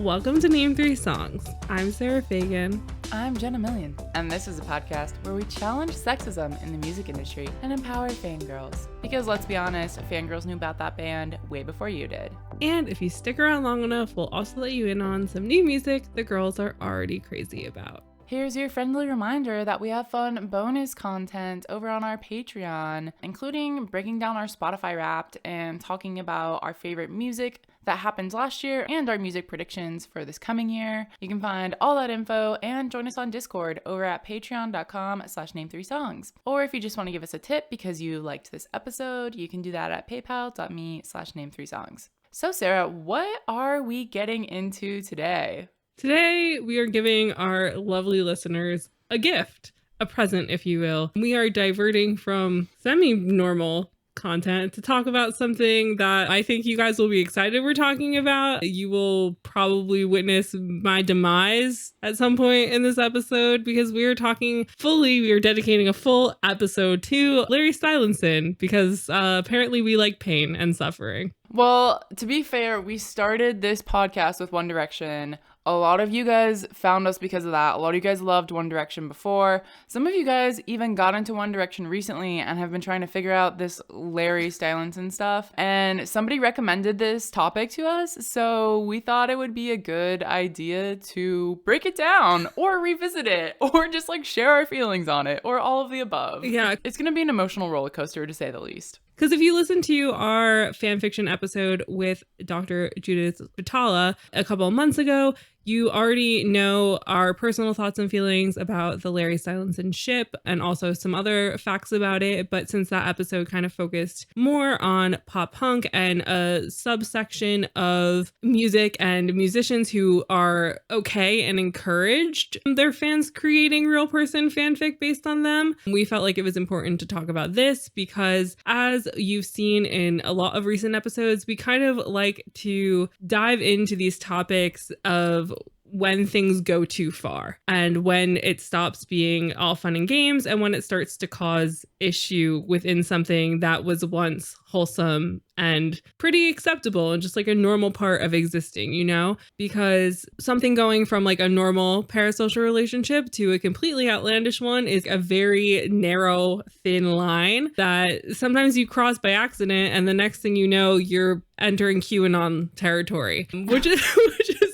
Welcome to Name 3 Songs. I'm Sarah Fagan. I'm Jenna Million, and this is a podcast where we challenge sexism in the music industry and empower fangirls. Because let's be honest, fangirls knew about that band way before you did. And if you stick around long enough, we'll also let you in on some new music the girls are already crazy about. Here's your friendly reminder that we have fun bonus content over on our Patreon, including breaking down our Spotify Wrapped and talking about our favorite music that happened last year and our music predictions for this coming year. You can find all that info and join us on Discord over at patreon.com/name3songs. Or if you just want to give us a tip because you liked this episode, you can do that at paypal.me/name3songs. So Sarah, what are we getting into today? Today, we are giving our lovely listeners a gift, a present, if you will. We are diverting from semi-normal content to talk about something that I think you guys will be excited we're talking about. You will probably witness my demise at some point in this episode because we are dedicating a full episode to Larry Stylinson because apparently we like pain and suffering. Well, to be fair, we started this podcast with One Direction. A lot of you guys found us because of that. A lot of you guys loved One Direction before. Some of you guys even got into One Direction recently and have been trying to figure out this Larry Stylinson stuff. And somebody recommended this topic to us, so we thought it would be a good idea to break it down or revisit it or just like share our feelings on it or all of the above. Yeah. It's going to be an emotional roller coaster to say the least. Because if you listen to our fanfiction episode with Dr. Judith Vitala a couple of months ago, you already know our personal thoughts and feelings about the Larry Stylinson ship and also some other facts about it. But since that episode kind of focused more on pop punk and a subsection of music and musicians who are okay and encouraged their fans creating real person fanfic based on them, we felt like it was important to talk about this because as you've seen in a lot of recent episodes, we kind of like to dive into these topics of when things go too far and when it stops being all fun and games and when it starts to cause issue within something that was once wholesome and pretty acceptable and just like a normal part of existing, you know, because something going from like a normal parasocial relationship to a completely outlandish one is a very narrow, thin line that sometimes you cross by accident and the next thing you know, you're entering QAnon territory, which is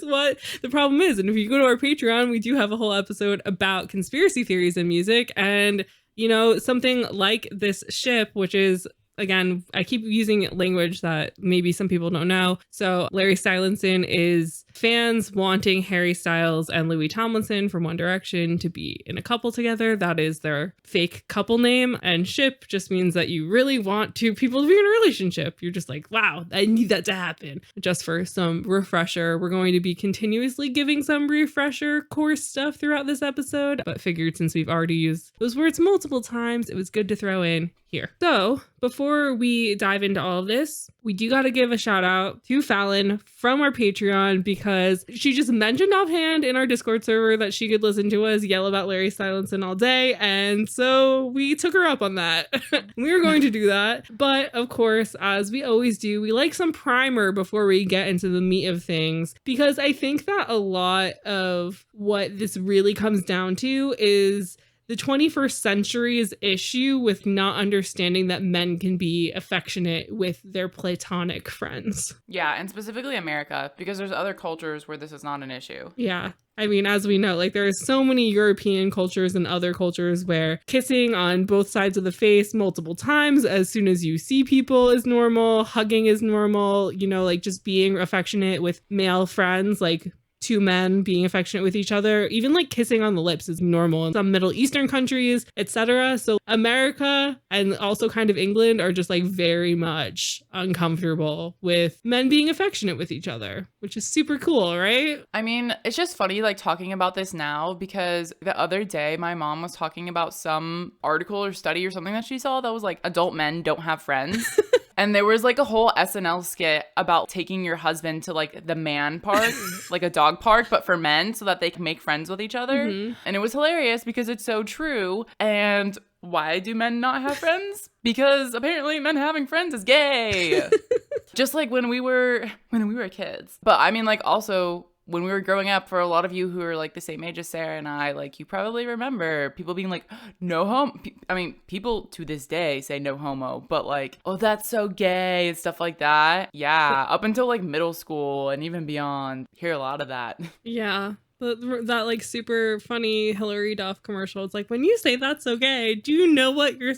what the problem is. And if you go to our Patreon, we do have a whole episode about conspiracy theories in music. And, you know, something like this ship, which is, again, I keep using language that maybe some people don't know. So Larry Stylinson is fans wanting Harry Styles and Louis Tomlinson from One Direction to be in a couple together. That is their fake couple name. And ship just means that you really want people to be in a relationship. You're just like, wow, I need that to happen. Just for some refresher, we're going to be continuously giving some refresher course stuff throughout this episode, but figured since we've already used those words multiple times, it was good to throw in here. So before we dive into all of this, we do got to give a shout out to Fallon from our Patreon because she just mentioned offhand in our Discord server that she could listen to us yell about Larry Stylinson all day. And so we took her up on that. We were going to do that. But of course, as we always do, we like some primer before we get into the meat of things, because I think that a lot of what this really comes down to is the 21st century's issue with not understanding that men can be affectionate with their platonic friends. Yeah, and specifically America, because there's other cultures where this is not an issue. Yeah. I mean, as we know, like there are so many European cultures and other cultures where kissing on both sides of the face multiple times as soon as you see people is normal, hugging is normal, you know, like just being affectionate with male friends, like two men being affectionate with each other, even like kissing on the lips is normal in some Middle Eastern countries, etc. So America and also kind of England are just like very much uncomfortable with men being affectionate with each other, which is super cool, right? I mean, it's just funny like talking about this now because the other day my mom was talking about some article or study or something that she saw that was like adult men don't have friends. And there was like a whole SNL skit about taking your husband to like the man park, like a dog park, but for men so that they can make friends with each other. Mm-hmm. And it was hilarious because it's so true. And why do men not have friends? Because apparently men having friends is gay. Just like when we were kids. But I mean, like also when we were growing up, for a lot of you who are like the same age as Sarah and I, like you probably remember people being like, no homo. I mean, people to this day say no homo, but like, oh, that's so gay and stuff like that. Yeah, up until like middle school and even beyond, hear a lot of that. Yeah. That like super funny Hillary Duff commercial. It's like, when you say that's so gay, do you know what you're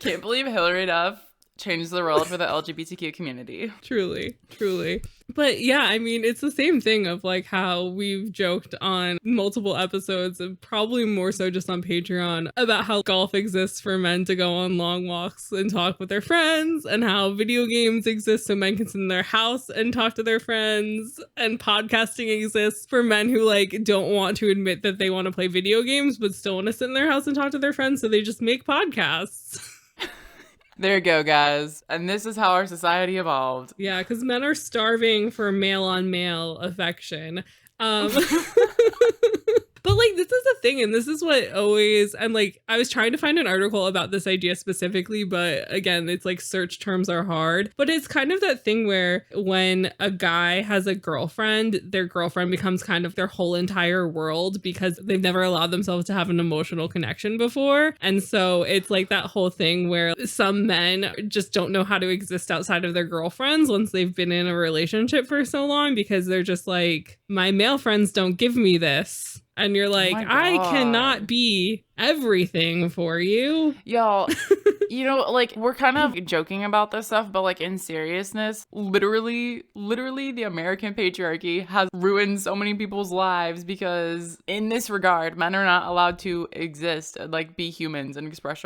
Can't believe Hillary Duff changed the world for the LGBTQ community. Truly, truly. But yeah, I mean, it's the same thing of like how we've joked on multiple episodes, and probably more so just on Patreon, about how golf exists for men to go on long walks and talk with their friends, and how video games exist so men can sit in their house and talk to their friends, and podcasting exists for men who like don't want to admit that they want to play video games but still want to sit in their house and talk to their friends, so they just make podcasts. There you go, guys. And this is how our society evolved. Yeah, because men are starving for male-on-male affection. But like, this is the thing, and this is what always, and like, I was trying to find an article about this idea specifically, but again, it's like search terms are hard. But it's kind of that thing where when a guy has a girlfriend, their girlfriend becomes kind of their whole entire world because they've never allowed themselves to have an emotional connection before. And so it's like that whole thing where some men just don't know how to exist outside of their girlfriends once they've been in a relationship for so long, because they're just like, my male friends don't give me this. And you're like, I cannot be everything for you. Y'all, you know, like, we're kind of joking about this stuff, but like, in seriousness, literally the American patriarchy has ruined so many people's lives, because in this regard, men are not allowed to exist, like be humans and express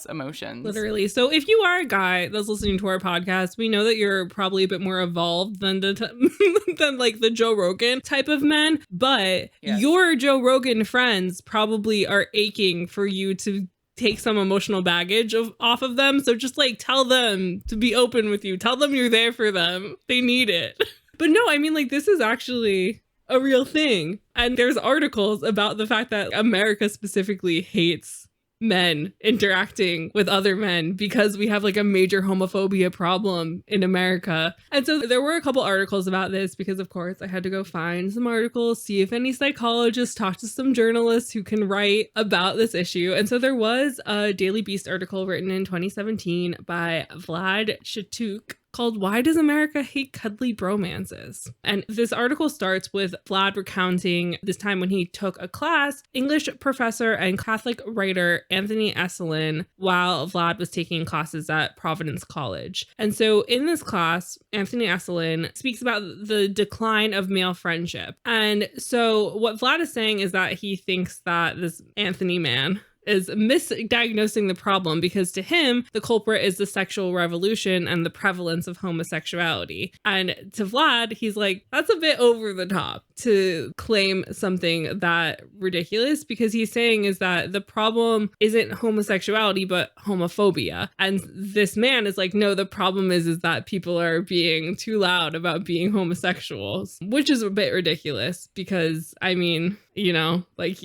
emotions. Literally. So if you are a guy that's listening to our podcast, we know that you're probably a bit more evolved than than like the Joe Rogan type of men, but your Joe Rogan friends probably are aching for you to take some emotional baggage off of them. So just like tell them to be open with you. Tell them you're there for them. They need it. But no, I mean, like, this is actually a real thing. And there's articles about the fact that America specifically hates men interacting with other men because we have like a major homophobia problem in America. And so there were a couple articles about this because, of course, I had to go find some articles, see if any psychologists, talk to some journalists who can write about this issue. And so there was a Daily Beast article written in 2017 by Vlad Shatuk called "Why Does America Hate Cuddly Bromances?" And this article starts with Vlad recounting this time when he took a class, English professor and Catholic writer Anthony Esolen, while Vlad was taking classes at Providence College. And so in this class, Anthony Esolen speaks about the decline of male friendship. And so what Vlad is saying is that he thinks that this Anthony man is misdiagnosing the problem, because to him, the culprit is the sexual revolution and the prevalence of homosexuality. And to Vlad, he's like, that's a bit over the top to claim something that ridiculous, because he's saying is that the problem isn't homosexuality, but homophobia. And this man is like, no, the problem is that people are being too loud about being homosexuals, which is a bit ridiculous because, I mean, you know, like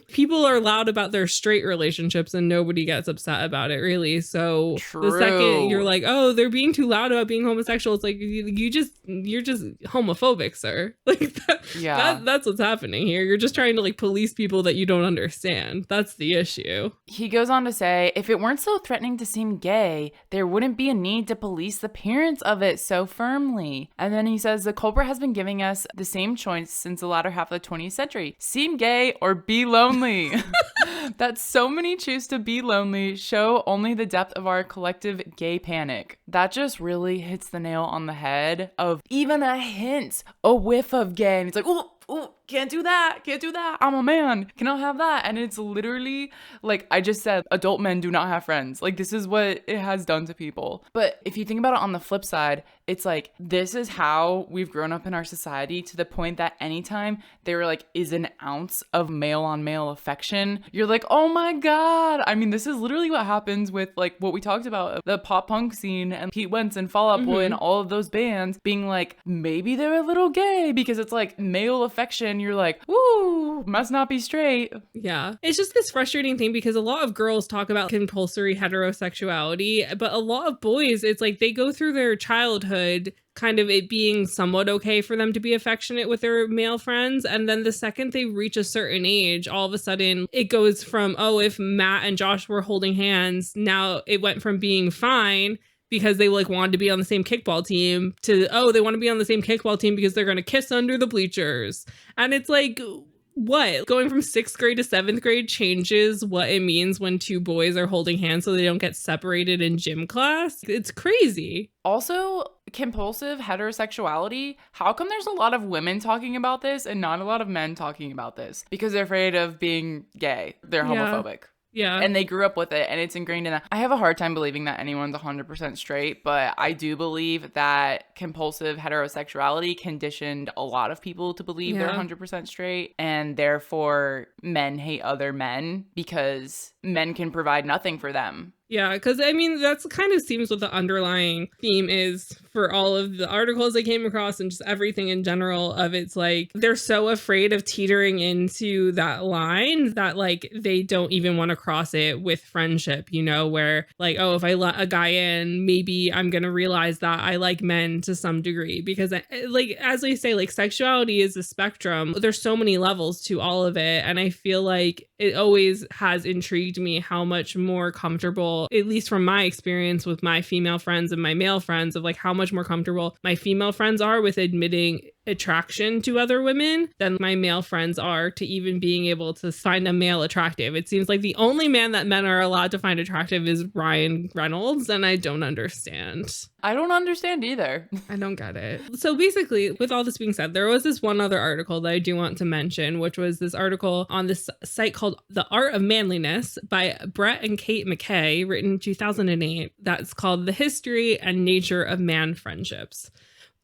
people are loud about their straight relationships and nobody gets upset about it, really. So True. The second you're like, oh, they're being too loud about being homosexual, it's like you're just homophobic, sir. Like that's what's happening here. You're just trying to like police people that you don't understand. That's the issue. He goes on to say, if it weren't so threatening to seem gay, there wouldn't be a need to police the parents of it so firmly. And then he says the culprit has been giving us the same choice since the latter half of the 20th century. Seem gay or be lonely. That so many choose to be lonely show only the depth of our collective gay panic. That just really hits the nail on the head of even a hint, a whiff of gay. And it's like, oh, can't do that. I'm a man. Cannot have that. And it's literally like I just said, adult men do not have friends. Like, this is what it has done to people. But if you think about it on the flip side, it's like, this is how we've grown up in our society, to the point that anytime there like is an ounce of male on male affection, you're like, oh my God. I mean, this is literally what happens with like what we talked about, the pop punk scene and Pete Wentz and Fall Out Boy and all of those bands being like, maybe they're a little gay because it's like male affection. You're like, ooh, must not be straight. Yeah. It's just this frustrating thing because a lot of girls talk about compulsory heterosexuality, but a lot of boys, it's like they go through their childhood childhood, kind of it being somewhat okay for them to be affectionate with their male friends. And then the second they reach a certain age, all of a sudden it goes from, oh, if Matt and Josh were holding hands, now it went from being fine because they like wanted to be on the same kickball team to, oh, they want to be on the same kickball team because they're going to kiss under the bleachers. And it's like, what? Going from 6th grade to 7th grade changes what it means when two boys are holding hands so they don't get separated in gym class. It's crazy. Also, compulsive heterosexuality. How come there's a lot of women talking about this and not a lot of men talking about this? Because they're afraid of being gay. They're homophobic. Yeah. And they grew up with it and it's ingrained in them. I have a hard time believing that anyone's 100% straight, but I do believe that compulsive heterosexuality conditioned a lot of people to believe they're 100% straight. And therefore, men hate other men because men can provide nothing for them. Yeah, because I mean, that's kind of seems what the underlying theme is for all of the articles I came across and just everything in general of it's like they're so afraid of teetering into that line that like they don't even want to cross it with friendship, you know, where like, oh, if I let a guy in, maybe I'm going to realize that I like men to some degree because like, as we say, like sexuality is a spectrum. There's so many levels to all of it. And I feel like it always has intrigued me how much more comfortable, at least from my experience with my female friends and my male friends, of like how much more comfortable my female friends are with admitting attraction to other women than my male friends are to even being able to find a male attractive. It seems like the only man that men are allowed to find attractive is Ryan Reynolds, and I don't understand. I don't understand either. I don't get it. So basically, with all this being said, there was this one other article that I do want to mention, which was this article on this site called The Art of Manliness by Brett and Kate McKay, written in 2008. That's called The History and Nature of Man Friendships.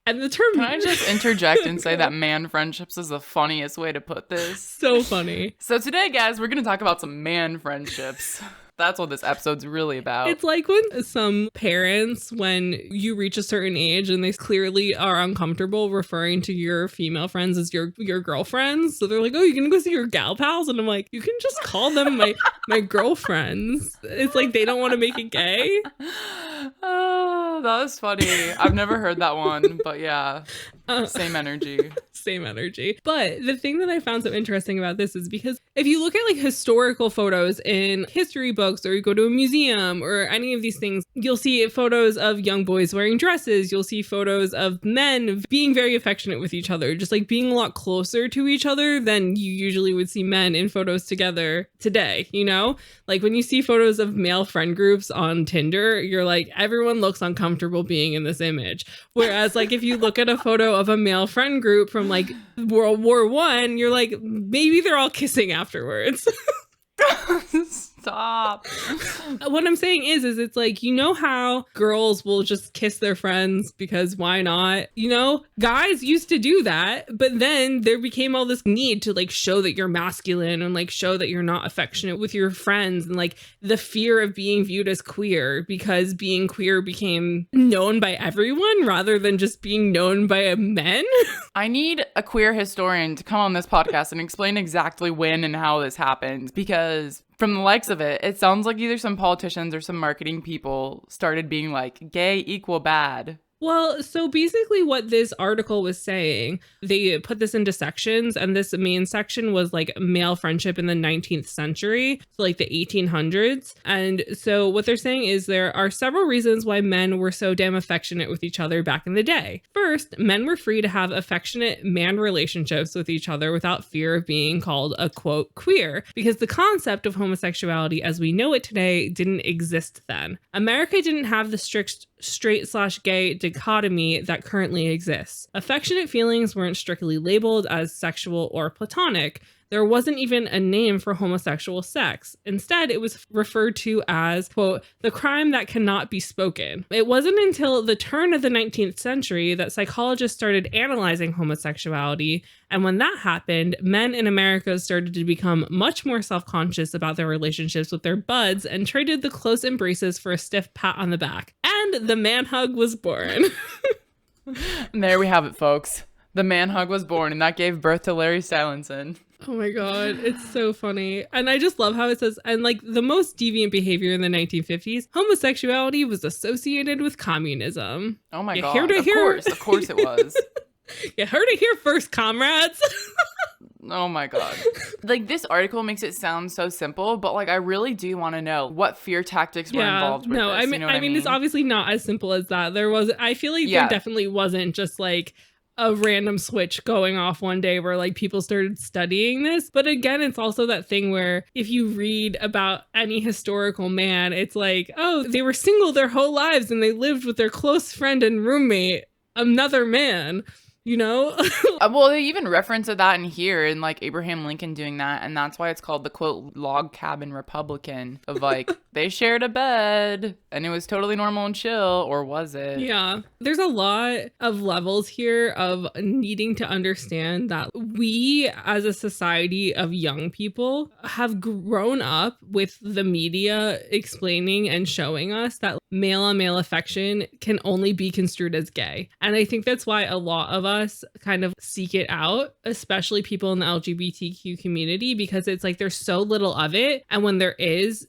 And the term... Can I just interject and say that man friendships is the funniest way to put this? So funny. So today, guys, we're going to talk about some man friendships. That's what this episode's really about. It's like when some parents, when you reach a certain age and they clearly are uncomfortable referring to your female friends as your girlfriends. So they're like, oh, you're going to go see your gal pals? And I'm like, you can just call them my girlfriends. It's like they don't want to make it gay. Oh, that was funny. I've never heard that one, but yeah, same energy. Same energy. But the thing that I found so interesting about this is because if you look at like historical photos in history books or you go to a museum or any of these things, you'll see photos of young boys wearing dresses. You'll see photos of men being very affectionate with each other, just like being a lot closer to each other than you usually would see men in photos together today, you know? Like when you see photos of male friend groups on Tinder, you're like, everyone looks uncomfortable being in this image. Whereas like if you look at a photo of a male friend group from like World War I, you're like, maybe they're all kissing afterwards. Stop. What I'm saying is it's like, you know how girls will just kiss their friends because why not? You know, guys used to do that, but then there became all this need to like show that you're masculine and like show that you're not affectionate with your friends and like the fear of being viewed as queer because being queer became known by everyone rather than just being known by men. I need a queer historian to come on this podcast and explain exactly when and how this happened because from the likes of it, it sounds like either some politicians or some marketing people started being like, gay equal bad. Well, so basically what this article was saying, they put this into sections, and this main section was like male friendship in the 19th century, so like the 1800s. And so what they're saying is there are several reasons why men were so damn affectionate with each other back in the day. First, men were free to have affectionate man relationships with each other without fear of being called a quote queer, because the concept of homosexuality as we know it today didn't exist then. America didn't have the strict straight/gay dichotomy that currently exists. Affectionate feelings weren't strictly labeled as sexual or platonic. There wasn't even a name for homosexual sex. Instead, it was referred to as, quote, the crime that cannot be spoken. It wasn't until the turn of the 19th century that psychologists started analyzing homosexuality, and when that happened, men in America started to become much more self-conscious about their relationships with their buds and traded the close embraces for a stiff pat on the back. And the man hug was born. And there we have it, folks. The man hug was born, and that gave birth to Larry Stylinson. Oh my God. It's so funny. And I just love how it says, and like the most deviant behavior in the 1950s, homosexuality was associated with communism. Oh my You God. heard it here? Of course it was. You heard it here first, comrades. Oh my God. Like, this article makes it sound so simple, but like I really do want to know what fear tactics were involved with this. I mean, you know what I mean, it's obviously not as simple as that. I feel like there definitely wasn't just like a random switch going off one day where like people started studying this. But again, it's also that thing where if you read about any historical man, it's like, oh, they were single their whole lives and they lived with their close friend and roommate, another man. You know? Well, they even reference that in here in like Abraham Lincoln doing that. And that's why it's called the quote log cabin Republican of like they shared a bed and it was totally normal and chill, or was it? Yeah. There's a lot of levels here of needing to understand that we as a society of young people have grown up with the media explaining and showing us that male on male affection can only be construed as gay. And I think that's why a lot of us kind of seek it out, especially people in the LGBTQ community, because it's like there's so little of it. And when there is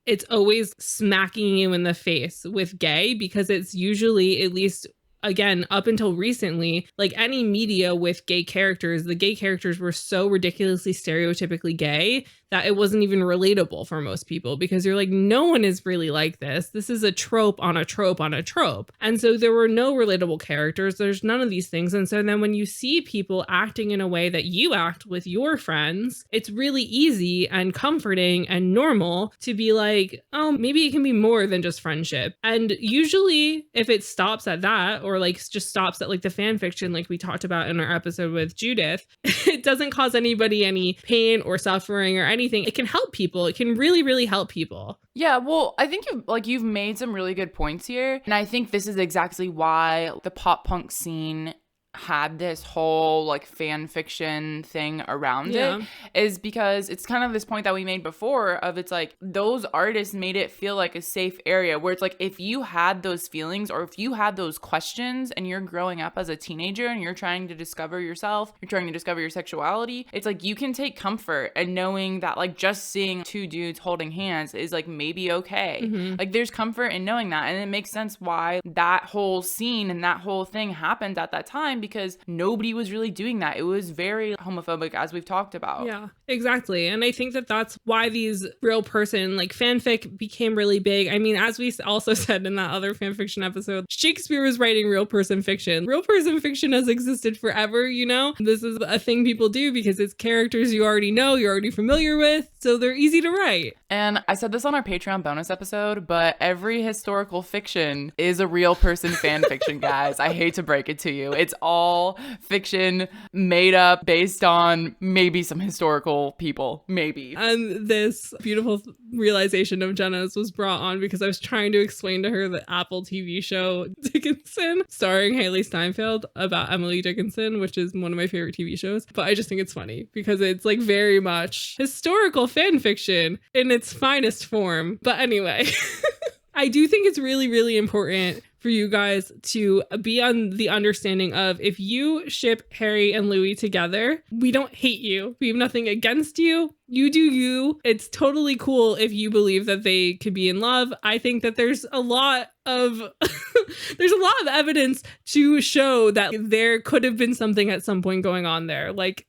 it's always smacking you in the face with gay, because it's usually, at least again, up until recently, like any media with gay characters, the gay characters were so ridiculously stereotypically gay that it wasn't even relatable for most people, because you're like, no one is really like this. This is a trope on a trope on a trope. And so there were no relatable characters. There's none of these things. And so then when you see people acting in a way that you act with your friends, it's really easy and comforting and normal to be like, oh, maybe it can be more than just friendship. And usually if it stops at that, or like just stops at like the fan fiction, like we talked about in our episode with Judith, it doesn't cause anybody any pain or suffering or anything. It can help people. It can really, really help people. Yeah, well, I think you've made some really good points here. And I think this is exactly why the pop punk scene had this whole like fan fiction thing around it, is because it's kind of this point that we made before of, it's like those artists made it feel like a safe area where it's like if you had those feelings or if you had those questions and you're growing up as a teenager and you're trying to discover yourself, you're trying to discover your sexuality, it's like you can take comfort in knowing that like just seeing two dudes holding hands is like maybe okay. Like there's comfort in knowing that, and it makes sense why that whole scene and that whole thing happened at that time, because nobody was really doing that. It was very homophobic, as we've talked about. Yeah, exactly. And I think that that's why these real person like fanfic became really big. I mean, as we also said in that other fanfiction episode, Shakespeare was writing real person fiction. Real person fiction has existed forever, you know? This is a thing people do because it's characters you already know, you're already familiar with, so they're easy to write. And I said this on our Patreon bonus episode, but every historical fiction is a real person fan fiction, guys. I hate to break it to you. It's all fiction made up based on maybe some historical people, maybe. And this beautiful realization of Jenna's was brought on because I was trying to explain to her the Apple TV show Dickinson, starring Haley Steinfeld, about Emily Dickinson, which is one of my favorite TV shows. But I just think it's funny because it's like very much historical fan fiction in its finest form. But anyway, I do think it's really, really important for you guys to be on the understanding of, if you ship Harry and Louis together, we don't hate you. We have nothing against you. You do you. It's totally cool if you believe that they could be in love. I think that there's a lot of evidence to show that there could have been something at some point going on there. Like,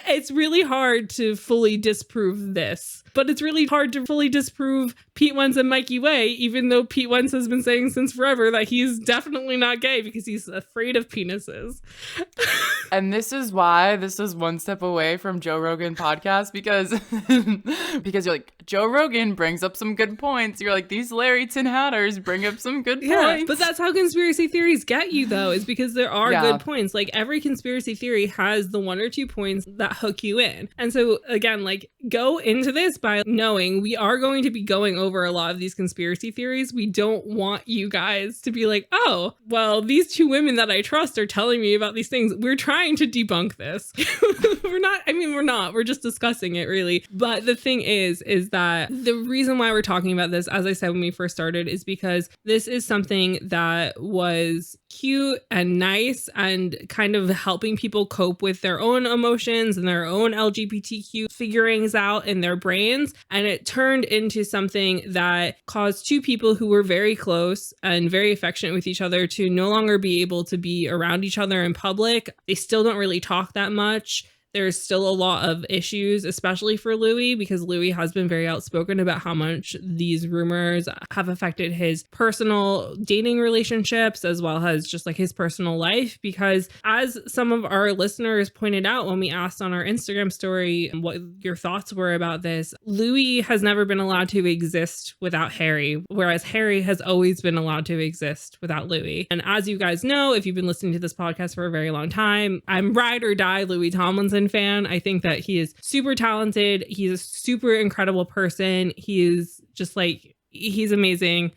it's really hard to fully disprove this, but it's really hard to fully disprove Pete Wentz and Mikey Way, even though Pete Wentz has been saying since forever that he's definitely not gay because he's afraid of penises. And this is why this is one step away from Joe Rogan podcast, because you're like, Joe Rogan brings up some good points. You're like, these Larry Tin Hatters bring up some good points. But that's how conspiracy theories get you, though, is because there are good points. Like, every conspiracy theory has the one or two points that hook you in. And so again, like, go into this by knowing we are going to be going over a lot of these conspiracy theories. We don't want you guys to be like, oh, well, these two women that I trust are telling me about these things. We're trying to debunk this. We're not. We're just discussing it, really. But the thing is that the reason why we're talking about this, as I said when we first started, is because this is something that was cute and nice and kind of helping people cope with their own emotions and their own LGBTQ figurings out in their brains. And it turned into something that caused two people who were very close and very affectionate with each other to no longer be able to be around each other in public. They still don't really talk that much. There's still a lot of issues, especially for Louis, because Louis has been very outspoken about how much these rumors have affected his personal dating relationships as well as just like his personal life. Because as some of our listeners pointed out when we asked on our Instagram story what your thoughts were about this, Louis has never been allowed to exist without Harry, whereas Harry has always been allowed to exist without Louis. And as you guys know, if you've been listening to this podcast for a very long time, I'm ride or die Louis Tomlinson fan. I think that he is super talented. He's a super incredible person. He is just like, he's amazing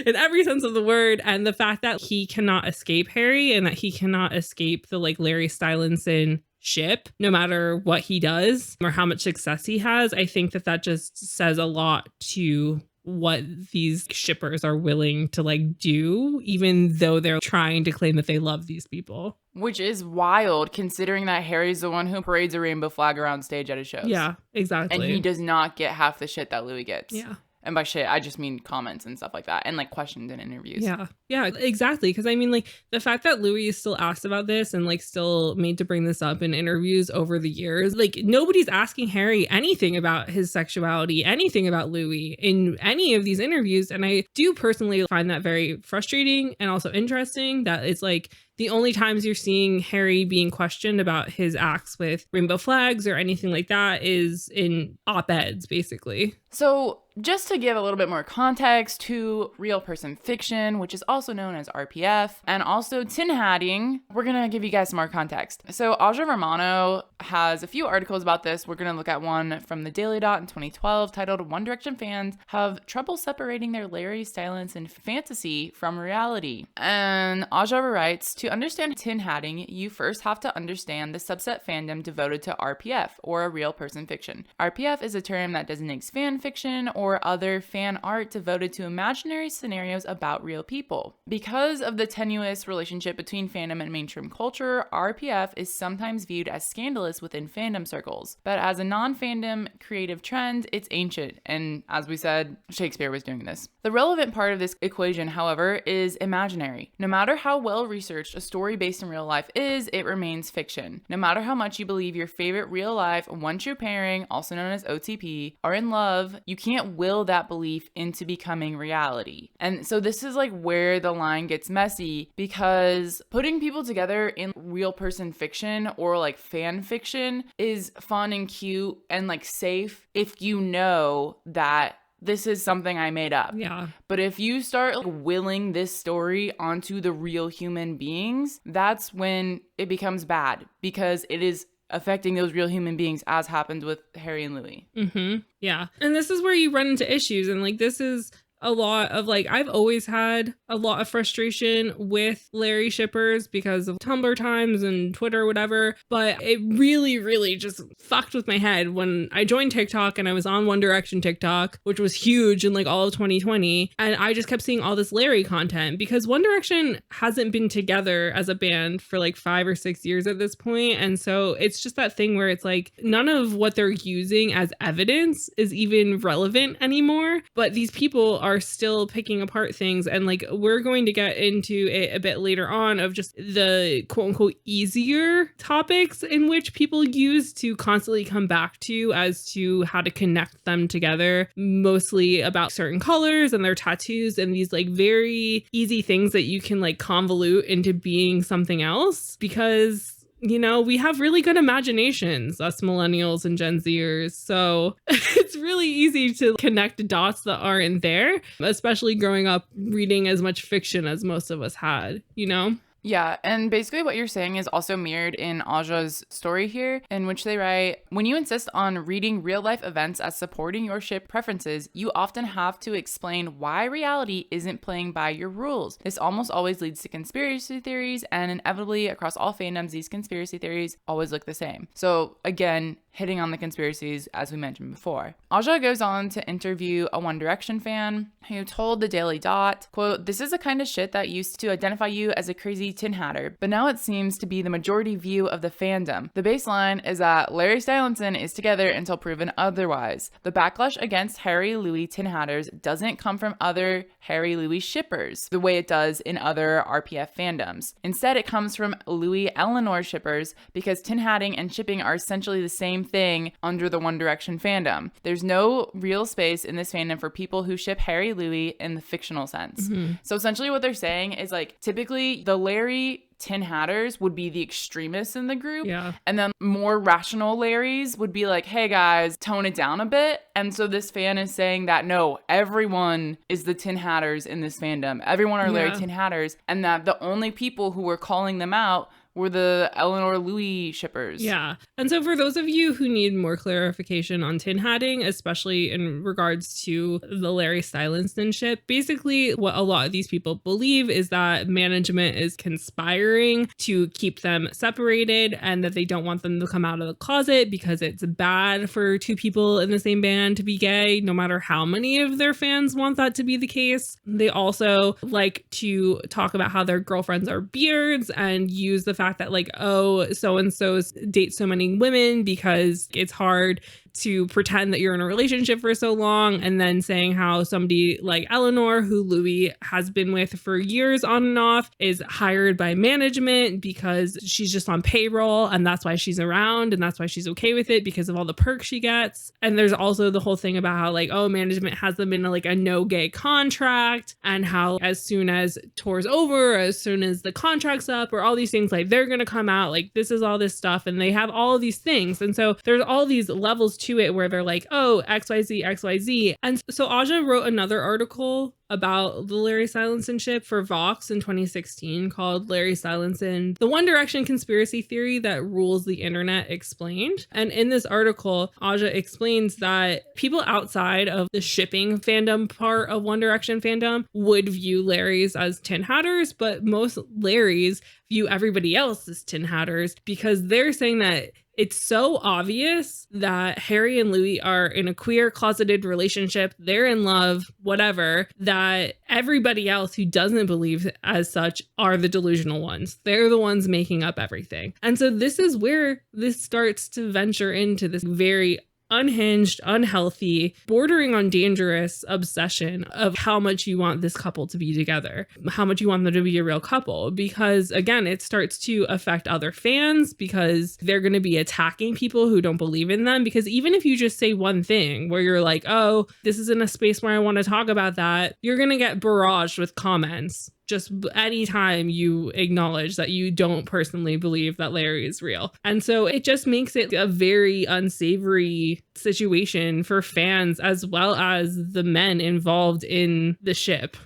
in every sense of the word. And the fact that he cannot escape Harry and that he cannot escape the like Larry Stylinson ship, no matter what he does or how much success he has, I think that that just says a lot to what these shippers are willing to like do, even though they're trying to claim that they love these people. Which is wild, considering that Harry's the one who parades a rainbow flag around stage at his shows. Yeah, exactly. And he does not get half the shit that Louis gets. Yeah. And by shit, I just mean comments and stuff like that and like questions in interviews. Yeah, exactly. Because I mean, like the fact that Louis is still asked about this and like still made to bring this up in interviews over the years, like nobody's asking Harry anything about his sexuality, anything about Louis in any of these interviews. And I do personally find that very frustrating and also interesting that it's like the only times you're seeing Harry being questioned about his acts with rainbow flags or anything like that is in op-eds, basically. So just to give a little bit more context to real person fiction, which is also known as RPF, and also tin hatting, we're going to give you guys some more context. So Aja Romano has a few articles about this. We're going to look at one from the Daily Dot in 2012 titled One Direction Fans Have Trouble Separating Their Larry Stylinson Fantasy from Reality. And Aja writes, to understand tin hatting, you first have to understand the subset fandom devoted to RPF, or a real person fiction. RPF is a term that designates fan fiction or other fan art devoted to imaginary scenarios about real people. Because of the tenuous relationship between fandom and mainstream culture, RPF is sometimes viewed as scandalous within fandom circles. But as a non-fandom creative trend, it's ancient, and as we said, Shakespeare was doing this. The relevant part of this equation, however, is imaginary. No matter how well researched a story based in real life is, it remains fiction. No matter how much you believe your favorite real life one true pairing, also known as OTP, are in love, you can't will that belief into becoming reality. And so this is like where the line gets messy, because putting people together in real person fiction or like fan fiction is fun and cute and like safe if you know that this is something I made up. Yeah. But if you start like willing this story onto the real human beings, that's when it becomes bad, because it is affecting those real human beings, as happened with Harry and Louis. Mm-hmm. Yeah. And this is where you run into issues. And like, this is a lot of like, I've always had a lot of frustration with Larry shippers because of Tumblr times and Twitter, whatever. But it really, really just fucked with my head when I joined TikTok and I was on One Direction TikTok, which was huge in like all of 2020. And I just kept seeing all this Larry content because One Direction hasn't been together as a band for like 5 or 6 years at this point. And so it's just that thing where it's like none of what they're using as evidence is even relevant anymore. But these people are still picking apart things, and like we're going to get into it a bit later on of just the quote unquote easier topics in which people use to constantly come back to as to how to connect them together, mostly about certain colors and their tattoos and these like very easy things that you can like convolute into being something else, because you know, we have really good imaginations, us millennials and Gen Zers. So it's really easy to connect dots that aren't there, especially growing up reading as much fiction as most of us had, you know? Yeah, and basically what you're saying is also mirrored in Aja's story here, in which they write, when you insist on reading real-life events as supporting your ship preferences, you often have to explain why reality isn't playing by your rules. This almost always leads to conspiracy theories, and inevitably across all fandoms, these conspiracy theories always look the same. So again, hitting on the conspiracies as we mentioned before. Aja goes on to interview a One Direction fan who told the Daily Dot, quote, "This is the kind of shit that used to identify you as a crazy tin hatter, but now it seems to be the majority view of the fandom. The baseline is that Larry Stylinson is together until proven otherwise. The backlash against Harry Louis tin hatters doesn't come from other Harry Louis shippers the way it does in other RPF fandoms. Instead, it comes from Louis Eleanor shippers because tin hatting and shipping are essentially the same thing under the One Direction fandom. There's no real space in this fandom for people who ship Harry Louis in the fictional sense." So essentially what they're saying is like, typically the Larry tin hatters would be the extremists in the group. Yeah. And then more rational Larrys would be like, hey guys, tone it down a bit. And so this fan is saying that no, everyone is the tin hatters in this fandom. Everyone are Larry tin hatters. And that the only people who were calling them out were the Eleanor Louis shippers. Yeah. And so for those of you who need more clarification on tin hatting, especially in regards to the Larry Stylinson ship, basically what a lot of these people believe is that management is conspiring to keep them separated and that they don't want them to come out of the closet because it's bad for two people in the same band to be gay, no matter how many of their fans want that to be the case. They also like to talk about how their girlfriends are beards and use the fact that like, oh, so-and-so's date so many women because it's hard to pretend that you're in a relationship for so long, and then saying how somebody like Eleanor, who Louis has been with for years on and off, is hired by management because she's just on payroll and that's why she's around and that's why she's okay with it because of all the perks she gets. And there's also the whole thing about how like, oh, management has them in a no gay contract, and how as soon as tour's over, as soon as the contract's up, or all these things, like they're gonna come out, like this is all this stuff, and they have all of these things. And so there's all these levels to it where they're like, oh, XYZ, XYZ. And so Aja wrote another article about the Larry Stylinson ship for Vox in 2016 called Larry Stylinson, the One Direction Conspiracy Theory That Rules the Internet Explained. And in this article, Aja explains that people outside of the shipping fandom part of One Direction fandom would view Larrys as tin hatters, but most Larrys view everybody else as tin hatters because they're saying that it's so obvious that Harry and Louis are in a queer closeted relationship, they're in love, whatever, that everybody else who doesn't believe as such are the delusional ones. They're the ones making up everything. And so this is where this starts to venture into this very unhinged, unhealthy, bordering on dangerous obsession of how much you want this couple to be together, how much you want them to be a real couple. Because again, it starts to affect other fans because they're going to be attacking people who don't believe in them. Because even if you just say one thing where you're like, oh, this isn't a space where I want to talk about that, you're going to get barraged with comments. Just anytime you acknowledge that you don't personally believe that Larry is real. And so it just makes it a very unsavory situation for fans as well as the men involved in the ship.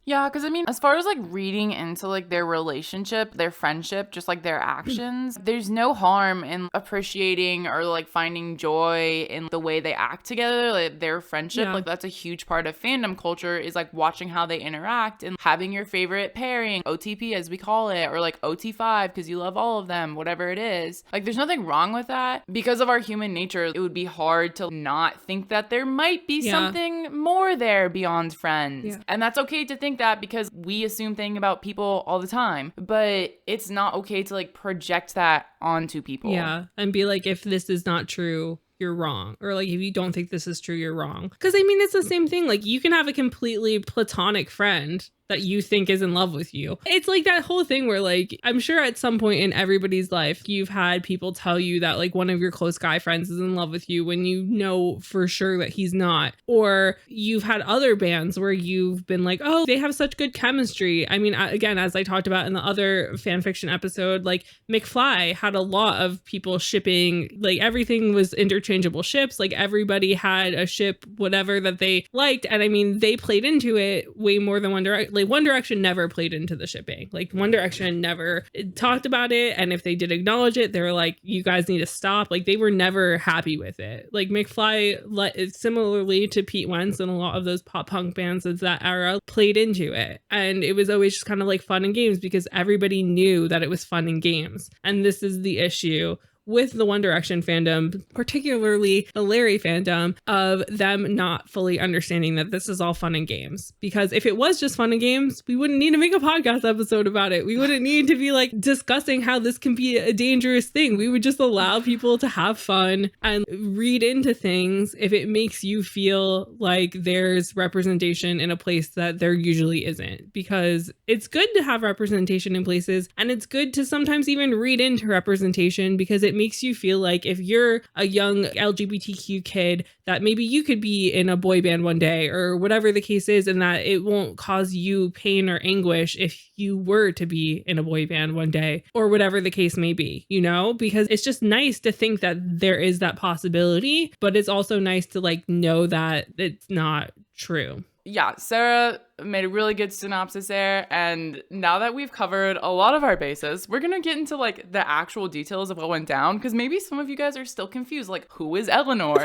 Yeah, because I mean, as far as like reading into like their relationship, their friendship, just like their actions, there's no harm in appreciating or like finding joy in the way they act together, like their friendship. Yeah. Like that's a huge part of fandom culture, is like watching how they interact and having your favorite pairing, OTP as we call it, or like OT5 because you love all of them, whatever it is. Like there's nothing wrong with that. Because of our human nature, it would be hard to not think that there might be something more there beyond friends. Yeah. And that's okay to think that because we assume things about people all the time, but it's not okay to like project that onto people. Yeah. And be like, if this is not true, you're wrong. Or like, if you don't think this is true, you're wrong. Because I mean, it's the same thing. Like you can have a completely platonic friend that you think is in love with you. It's like that whole thing where like, I'm sure at some point in everybody's life, you've had people tell you that like one of your close guy friends is in love with you when you know for sure that he's not. Or you've had other bands where you've been like, oh, they have such good chemistry. I mean, again, as I talked about in the other fan fiction episode, like McFly had a lot of people shipping, like everything was interchangeable ships. Like everybody had a ship, whatever that they liked. And I mean, they played into it way more than One Direction. like One Direction never played into the shipping. Like One Direction never talked about it. And if they did acknowledge it, they were like, you guys need to stop. Like they were never happy with it. Like McFly, similarly to Pete Wentz and a lot of those pop punk bands of that era, played into it. And it was always just kind of like fun and games because everybody knew that it was fun and games. And this is the issue with the One Direction fandom, particularly the Larry fandom, of them not fully understanding that this is all fun and games. Because if it was just fun and games, we wouldn't need to make a podcast episode about it. We wouldn't need to be like discussing how this can be a dangerous thing. We would just allow people to have fun and read into things if it makes you feel like there's representation in a place that there usually isn't. Because it's good to have representation in places, and it's good to sometimes even read into representation because it makes you feel like if you're a young LGBTQ kid that maybe you could be in a boy band one day or whatever the case is, and that it won't cause you pain or anguish if you were to be in a boy band one day or whatever the case may be, you know, because it's just nice to think that there is that possibility, but it's also nice to like know that it's not true. Yeah, Sarah made a really good synopsis there. And now that we've covered a lot of our bases, we're going to get into like the actual details of what went down. Because maybe some of you guys are still confused. Like, who is Eleanor?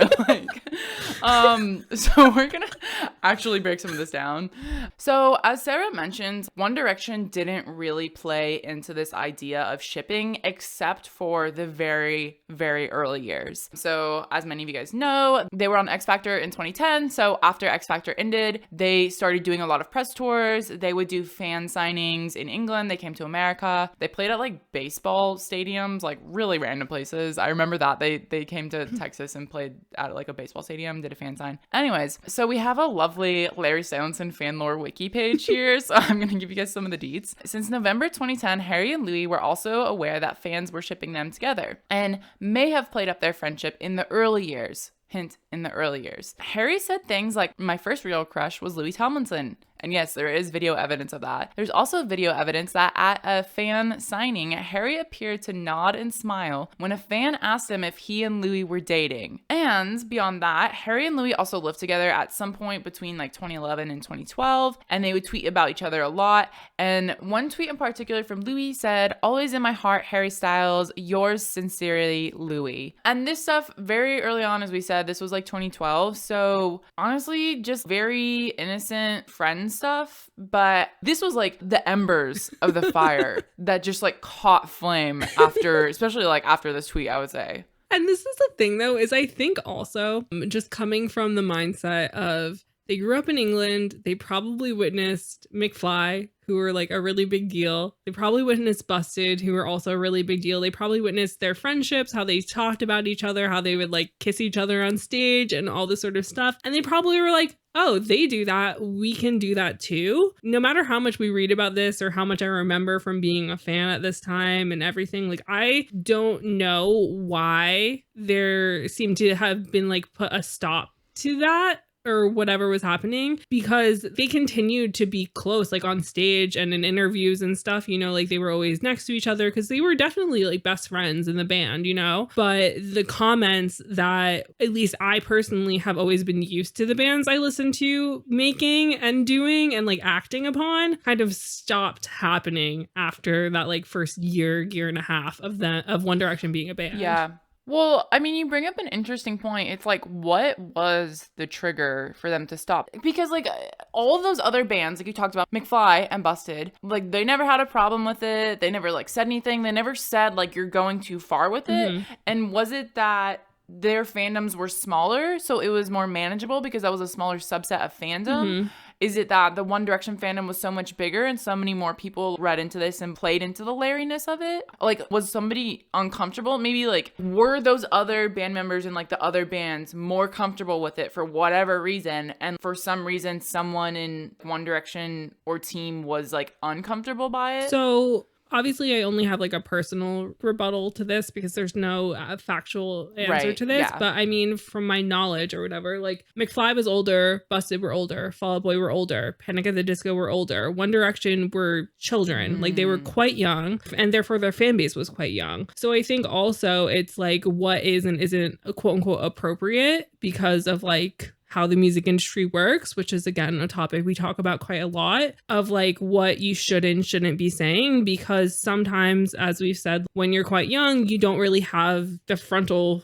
So we're going to actually break some of this down. So as Sarah mentioned, One Direction didn't really play into this idea of shipping except for the very, very early years. So as many of you guys know, they were on X Factor in 2010. So after X Factor ended, they started doing a lot of press tours. They would do fan signings in England. They came to America. They played at like baseball stadiums, like really random places. I remember that they came to Texas and played at like a baseball stadium, did a fan sign. Anyways, so we have a lovely Larry Stylinson fan lore wiki page here. So I'm going to give you guys some of the deets. Since November 2010, Harry and Louis were also aware that fans were shipping them together and may have played up their friendship in the early years. Hint, in the early years. Harry said things like, my first real crush was Louis Tomlinson. And yes, there is video evidence of that. There's also video evidence that at a fan signing, Harry appeared to nod and smile when a fan asked him if he and Louis were dating. And beyond that, Harry and Louis also lived together at some point between like 2011 and 2012, and they would tweet about each other a lot. And one tweet in particular from Louis said, always in my heart, Harry Styles, yours sincerely, Louis. And this stuff very early on, as we said, this was like 2012. So honestly, just very innocent friend stuff, but this was like the embers of the fire that just like caught flame after, especially like after this tweet, I would say. And this is the thing though, is I think also just coming from the mindset of they grew up in England, they probably witnessed McFly, who were like a really big deal. They probably witnessed Busted, who were also a really big deal. They probably witnessed their friendships, how they talked about each other, how they would like kiss each other on stage and all this sort of stuff. And they probably were like, oh, they do that, we can do that too. No matter how much we read about this or how much I remember from being a fan at this time and everything, like I don't know why there seemed to have been like put a stop to that or whatever was happening, because they continued to be close, like on stage and in interviews and stuff, you know, like they were always next to each other because they were definitely like best friends in the band, you know. But the comments that at least I personally have always been used to the bands I listen to making and doing and like acting upon kind of stopped happening after that like first year and a half of One Direction being a band. Yeah. Well, I mean, you bring up an interesting point. It's like, what was the trigger for them to stop? Because like all of those other bands, like you talked about, McFly and Busted, like they never had a problem with it. They never like said anything. They never said like you're going too far with it. Mm-hmm. And was it that their fandoms were smaller, so it was more manageable because that was a smaller subset of fandom? Mm-hmm. Is it that the One Direction fandom was so much bigger and so many more people read into this and played into the Larryness of it? Like, was somebody uncomfortable? Maybe like, were those other band members and like the other bands more comfortable with it for whatever reason? And for some reason, someone in One Direction or team was like uncomfortable by it? So obviously, I only have like a personal rebuttal to this because there's no factual answer to this. Yeah. But I mean, from my knowledge or whatever, like McFly was older, Busted were older, Fall Out Boy were older, Panic at the Disco were older, One Direction were children. Like they were quite young, and therefore their fan base was quite young. So I think also it's like what is and isn't quote unquote appropriate because of like how the music industry works, which is again a topic we talk about quite a lot, of like what you should and shouldn't be saying, because sometimes, as we've said, when you're quite young, you don't really have the frontal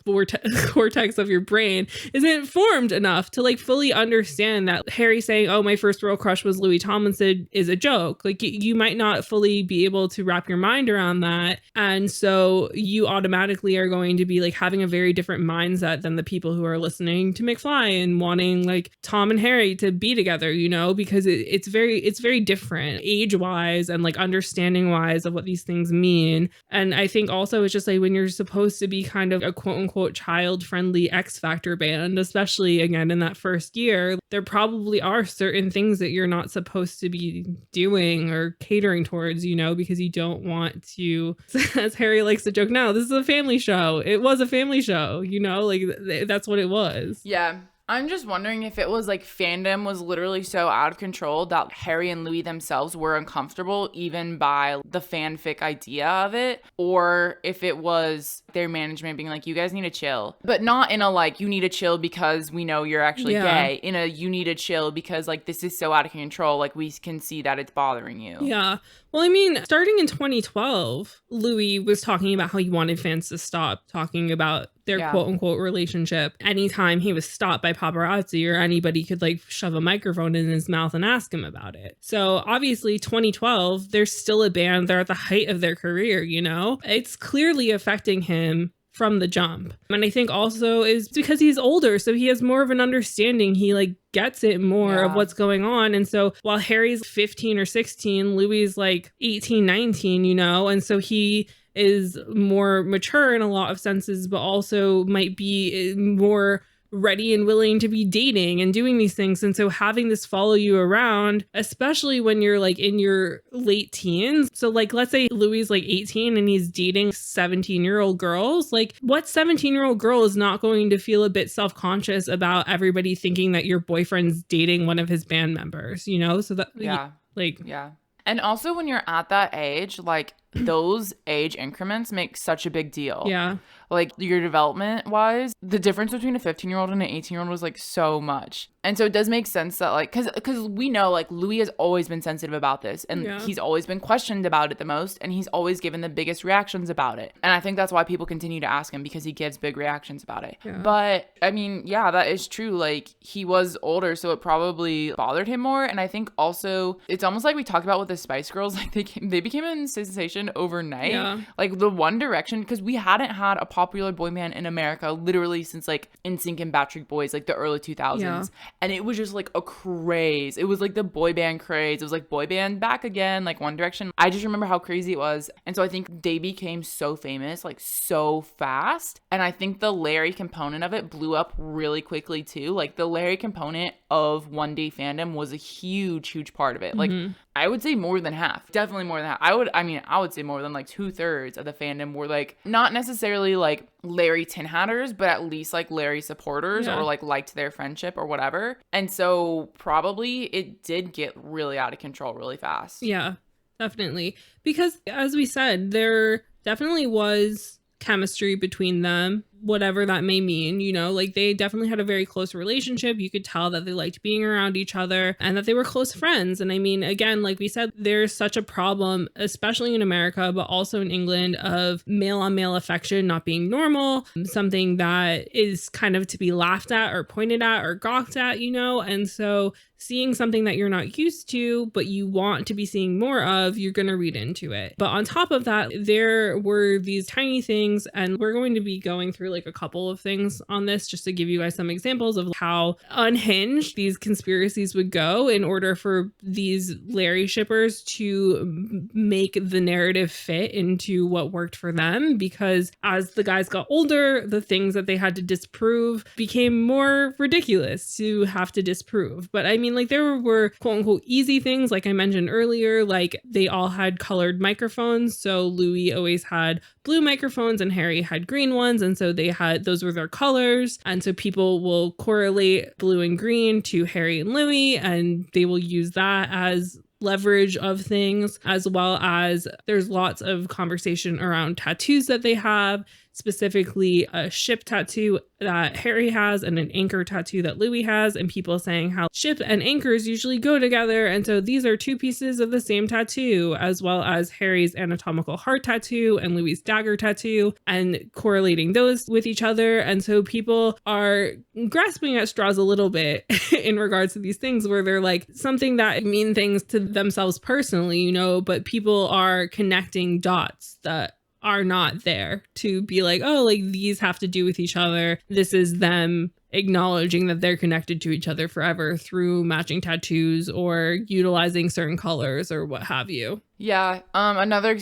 cortex of your brain isn't formed enough to like fully understand that Harry saying, oh, my first real crush was Louis Tomlinson is a joke. Like you might not fully be able to wrap your mind around that. And so you automatically are going to be like having a very different mindset than the people who are listening to McFly and wanting like Tom and Harry to be together, you know, because it's very different age wise and like understanding wise of what these things mean. And I think also it's just like when you're supposed to be kind of a quote unquote child friendly X Factor band, especially again in that first year, there probably are certain things that you're not supposed to be doing or catering towards, you know, because you don't want to, as Harry likes to joke now, this is a family show. It was a family show, you know, like that's what it was. Yeah. I'm just wondering if it was like fandom was literally so out of control that Harry and Louis themselves were uncomfortable even by the fanfic idea of it, or if it was their management being like, you guys need to chill, but not in a like, you need to chill because we know you're actually gay, in a you need to chill because like this is so out of control, like we can see that it's bothering you. Yeah. Well, I mean, starting in 2012, Louis was talking about how he wanted fans to stop talking about their quote unquote relationship. Anytime he was stopped by paparazzi or anybody could like shove a microphone in his mouth and ask him about it. So obviously 2012, they're still a band. They're at the height of their career, you know? It's clearly affecting him from the jump. And I think also is because he's older, so he has more of an understanding. He like gets it more of what's going on. And so while Harry's 15 or 16, Louis is like 18, 19, you know? And so he is more mature in a lot of senses, but also might be more ready and willing to be dating and doing these things. And so having this follow you around, especially when you're like in your late teens. So like, let's say Louis is like 18 and he's dating 17-year-old girls. Like what 17-year-old girl is not going to feel a bit self-conscious about everybody thinking that your boyfriend's dating one of his band members, you know? So that, yeah. And also when you're at that age, like those age increments make such a big deal. Yeah. Like your development wise, the difference between a 15-year-old and an 18-year-old was like so much. And so it does make sense that like, cause we know like Louis has always been sensitive about this and he's always been questioned about it the most. And he's always given the biggest reactions about it. And I think that's why people continue to ask him, because he gives big reactions about it. Yeah. But I mean, yeah, that is true. Like he was older, so it probably bothered him more. And I think also it's almost like we talked about with the Spice Girls, like they became a sensation overnight. Yeah. Like the One Direction, because we hadn't had a popular boy band in America literally since like NSYNC and Backstreet Boys, like the early 2000s. Yeah. And it was just like a craze. It was like the boy band craze. It was like boy band back again, like One Direction. I just remember how crazy it was. And so I think they became so famous, like so fast. And I think the Larry component of it blew up really quickly too. Like the Larry component of One Day fandom was a huge part of it. Like I would say more than half, definitely more than half. I would say more than like 2/3 of the fandom were like not necessarily like Larry Tin Hatters, but at least like Larry supporters or like liked their friendship or whatever. And so probably it did get really out of control really fast. Yeah, definitely. Because as we said, there definitely was chemistry between them, whatever that may mean, you know, like they definitely had a very close relationship. You could tell that they liked being around each other and that they were close friends. And I mean, again, like we said, there's such a problem, especially in America, but also in England, of male on male affection not being normal, something that is kind of to be laughed at or pointed at or gawked at, you know? And so seeing something that you're not used to, but you want to be seeing more of, you're going to read into it. But on top of that, there were these tiny things, and we're going to be going through like a couple of things on this just to give you guys some examples of how unhinged these conspiracies would go in order for these Larry shippers to make the narrative fit into what worked for them. Because as the guys got older, the things that they had to disprove became more ridiculous to have to disprove. But I mean, like there were quote unquote easy things, like I mentioned earlier, like they all had colored microphones. So Louis always had blue microphones and Harry had green ones. And so those were their colors. And so people will correlate blue and green to Harry and Louis, and they will use that as leverage of things, as well as there's lots of conversation around tattoos that they have. specifically a ship tattoo that Harry has and an anchor tattoo that Louis has, and people saying how ship and anchors usually go together. And so these are two pieces of the same tattoo, as well as Harry's anatomical heart tattoo and Louis's dagger tattoo, and correlating those with each other. And so people are grasping at straws a little bit in regards to these things where they're like something that mean things to themselves personally, you know, but people are connecting dots that are not there to be like, oh, like these have to do with each other. This is them acknowledging that they're connected to each other forever through matching tattoos or utilizing certain colors or what have you. Yeah. Another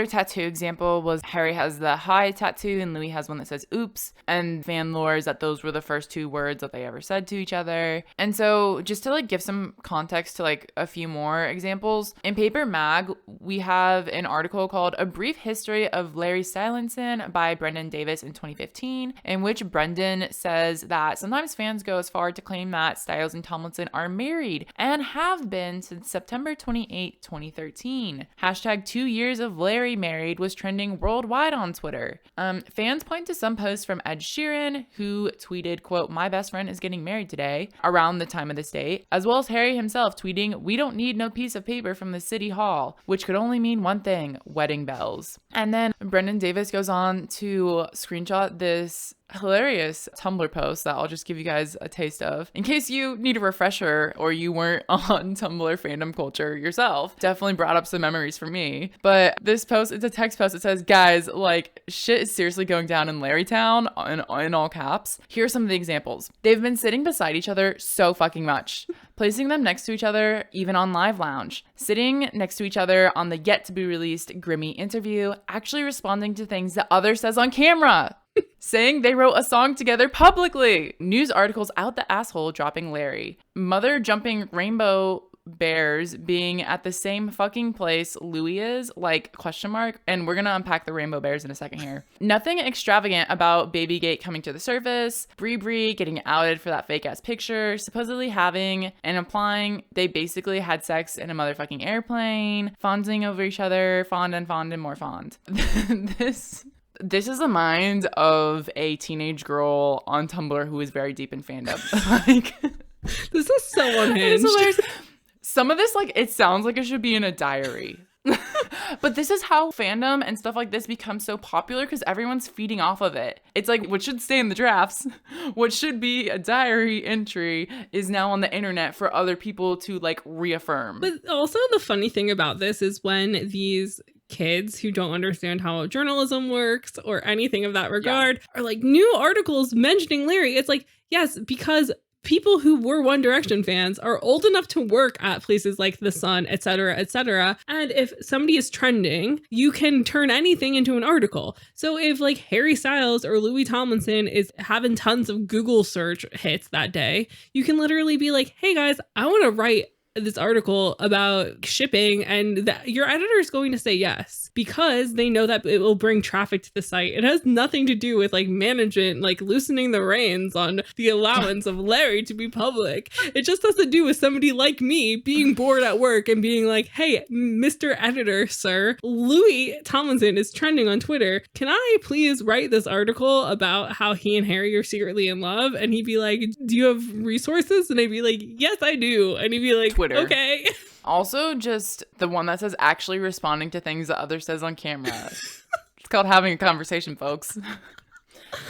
tattoo example was Harry has the hi tattoo and Louis has one that says oops. And fan lore is that those were the first two words that they ever said to each other. And so just to like give some context to like a few more examples, in Paper Mag, we have an article called A Brief History of Larry Stylinson by Brendan Davis in 2015, in which Brendan says that sometimes fans go as far to claim that Styles and Tomlinson are married and have been since September 28, 2013. Hashtag 2 years of Larry married was trending worldwide on Twitter. Fans point to some posts from Ed Sheeran, who tweeted, quote, "My best friend is getting married today," around the time of this date, as well as Harry himself tweeting, "We don't need no piece of paper from the city hall," which could only mean one thing: wedding bells. And then Brendan Davis goes on to screenshot this hilarious Tumblr post that I'll just give you guys a taste of in case you need a refresher or you weren't on Tumblr fandom culture yourself. Definitely brought up some memories for me. But this post, it's a text post. It says, "Guys, like shit is seriously going down in Larrytown," in all caps. Here are some of the examples. They've been sitting beside each other so fucking much. Placing them next to each other, even on Live Lounge. Sitting next to each other on the yet to be released Grimmy interview, actually responding to things the other says on camera. Saying they wrote a song together publicly. News articles out the asshole dropping Larry. Mother jumping rainbow bears being at the same fucking place Louis is, like, question mark. And we're gonna unpack the rainbow bears in a second here. Nothing extravagant about Babygate coming to the surface. Brie getting outed for that fake ass picture. Supposedly having and implying they basically had sex in a motherfucking airplane. Fonzing over each other. Fond and more fond. This is the mind of a teenage girl on Tumblr who is very deep in fandom. Like, this is so unhinged. Some of this, like, it sounds like it should be in a diary. But this is how fandom and stuff like this becomes so popular because everyone's feeding off of it. It's like what should stay in the drafts, what should be a diary entry is now on the internet for other people to like reaffirm. But also the funny thing about this is when these kids who don't understand how journalism works or anything of that regard are like new articles mentioning Larry. It's like, yes, because people who were One Direction fans are old enough to work at places like The Sun, etc., etc. And if somebody is trending, you can turn anything into an article. So if like Harry Styles or Louis Tomlinson is having tons of Google search hits that day, you can literally be like, hey guys, I want to write this article about shipping, and your editor is going to say yes because they know that it will bring traffic to the site. It has nothing to do with like management, like loosening the reins on the allowance of Larry to be public. It just has to do with somebody like me being bored at work and being like, hey, Mr. Editor, sir, Louis Tomlinson is trending on Twitter. Can I please write this article about how he and Harry are secretly in love? And he'd be like, do you have resources? And I'd be like, yes, I do. And he'd be like, Twitter. Okay. Also, just the one that says actually responding to things the other says on camera. It's called having a conversation, folks.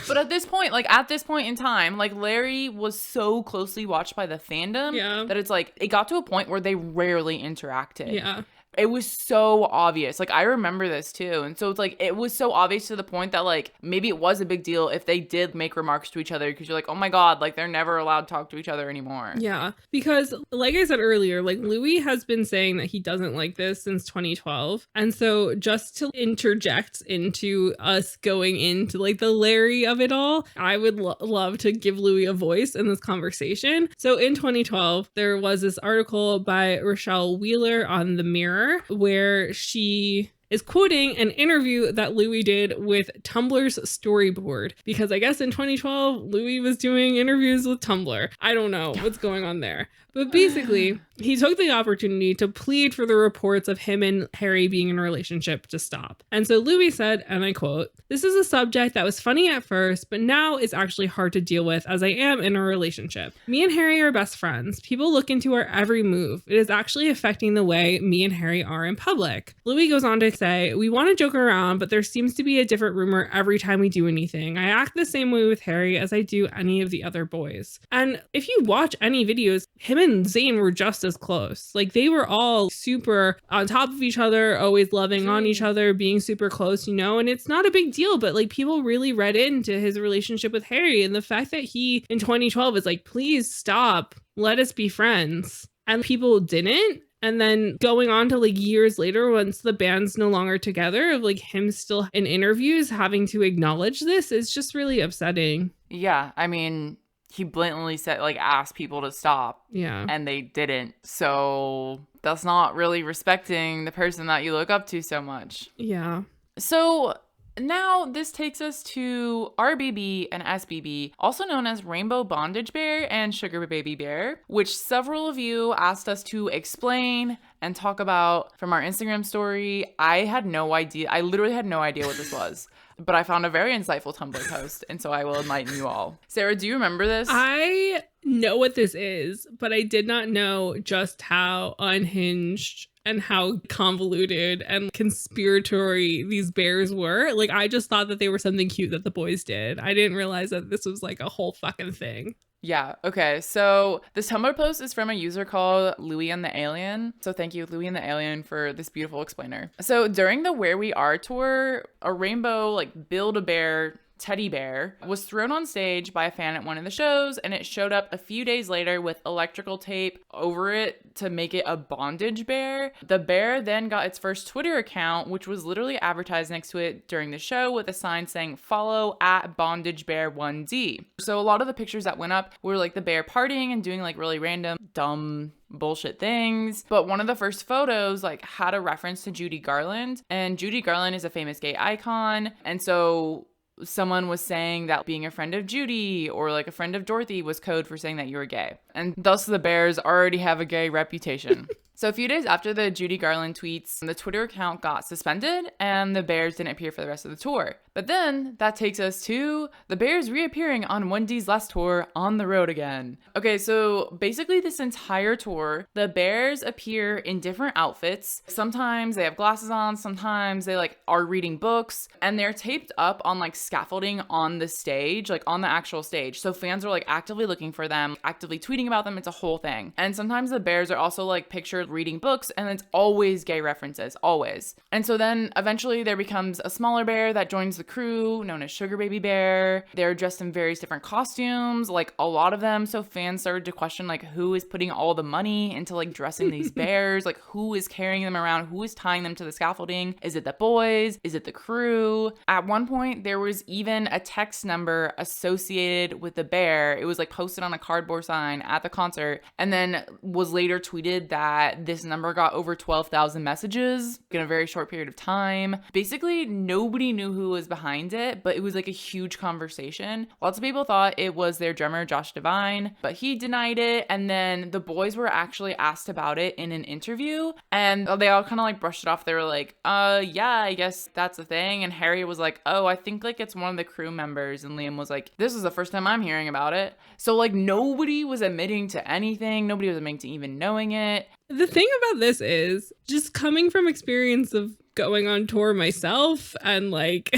But at this point in time, like Larry was so closely watched by the fandom that it's like it got to a point where they rarely interacted. Yeah. It was so obvious. Like, I remember this too. And so it's like, it was so obvious to the point that like, maybe it was a big deal if they did make remarks to each other because you're like, oh my God, like they're never allowed to talk to each other anymore. Yeah. Because like I said earlier, like Louis has been saying that he doesn't like this since 2012. And so just to interject into us going into like the Larry of it all, I would love to give Louis a voice in this conversation. So in 2012, there was this article by Rochelle Wheeler on The Mirror where she is quoting an interview that Louis did with Tumblr's Storyboard, because I guess in 2012 Louis was doing interviews with Tumblr. I don't know what's going on there, But basically, he took the opportunity to plead for the reports of him and Harry being in a relationship to stop. And so Louis said, and I quote, "This is a subject that was funny at first, but now is actually hard to deal with as I am in a relationship. Me and Harry are best friends. People look into our every move. It is actually affecting the way me and Harry are in public." Louis goes on to say, "We want to joke around, but there seems to be a different rumor every time we do anything. I act the same way with Harry as I do any of the other boys." And if you watch any videos, him and Zayn were just as close. Like, they were all super on top of each other, always loving on each other, being super close, you know? And it's not a big deal, but like, people really read into his relationship with Harry. And the fact that he, in 2012, is like, please stop, let us be friends. And people didn't. And then going on to like years later, once the band's no longer together, of like him still in interviews having to acknowledge this is just really upsetting. Yeah, I mean, he blatantly said, like, asked people to stop. Yeah. And they didn't. So that's not really respecting the person that you look up to so much. Yeah. So now this takes us to RBB and SBB, also known as Rainbow Bondage Bear and Sugar Baby Bear, which several of you asked us to explain and talk about from our Instagram story. I had no idea. I literally had no idea what this was. But I found a very insightful Tumblr post, and so I will enlighten you all. Sarah, do you remember this? I know what this is, but I did not know just how unhinged and how convoluted and conspiratory these bears were. Like, I just thought that they were something cute that the boys did. I didn't realize that this was like a whole fucking thing. Yeah, okay. So this Tumblr post is from a user called Louis and the Alien. So thank you, Louis and the Alien, for this beautiful explainer. So during the Where We Are tour, a rainbow, like, Build-A-Bear teddy bear was thrown on stage by a fan at one of the shows, and it showed up a few days later with electrical tape over it to make it a bondage bear. The bear then got its first Twitter account, which was literally advertised next to it during the show with a sign saying follow at Bondage Bear 1D. So a lot of the pictures that went up were like the bear partying and doing like really random, dumb bullshit things. But one of the first photos like had a reference to Judy Garland, and Judy Garland is a famous gay icon. And so someone was saying that being a friend of Judy or like a friend of Dorothy was code for saying that you were gay. And thus the Bears already have a gay reputation. So a few days after the Judy Garland tweets, the Twitter account got suspended and the Bears didn't appear for the rest of the tour. But then that takes us to the Bears reappearing on 1D's last tour on the road again. Okay, so basically this entire tour, the Bears appear in different outfits. Sometimes they have glasses on, sometimes they like are reading books, and they're taped up on like scaffolding on the stage, like on the actual stage. So fans are like actively looking for them, actively tweeting about them. It's a whole thing. And sometimes the Bears are also like pictured reading books, and it's always gay references, always. And so then eventually there becomes a smaller bear that joins the crew known as Sugar Baby Bear. They're dressed in various different costumes, like a lot of them. So fans started to question like who is putting all the money into like dressing these bears, like who is carrying them around, who is tying them to the scaffolding? Is it the boys? Is it the crew? At one point there was even a text number associated with the bear. It was like posted on a cardboard sign at the concert, and then was later tweeted that this number got over 12,000 messages in a very short period of time. Basically, nobody knew who was behind it, but it was like a huge conversation. Lots of people thought it was their drummer, Josh Devine, but he denied it. And then the boys were actually asked about it in an interview, and they all kind of like brushed it off. They were like, yeah, I guess that's a thing. And Harry was like, oh, I think like it's one of the crew members. And Liam was like, this is the first time I'm hearing about it. So like nobody was admitting to anything. Nobody was admitting to even knowing it. The thing about this is just coming from experience of going on tour myself and like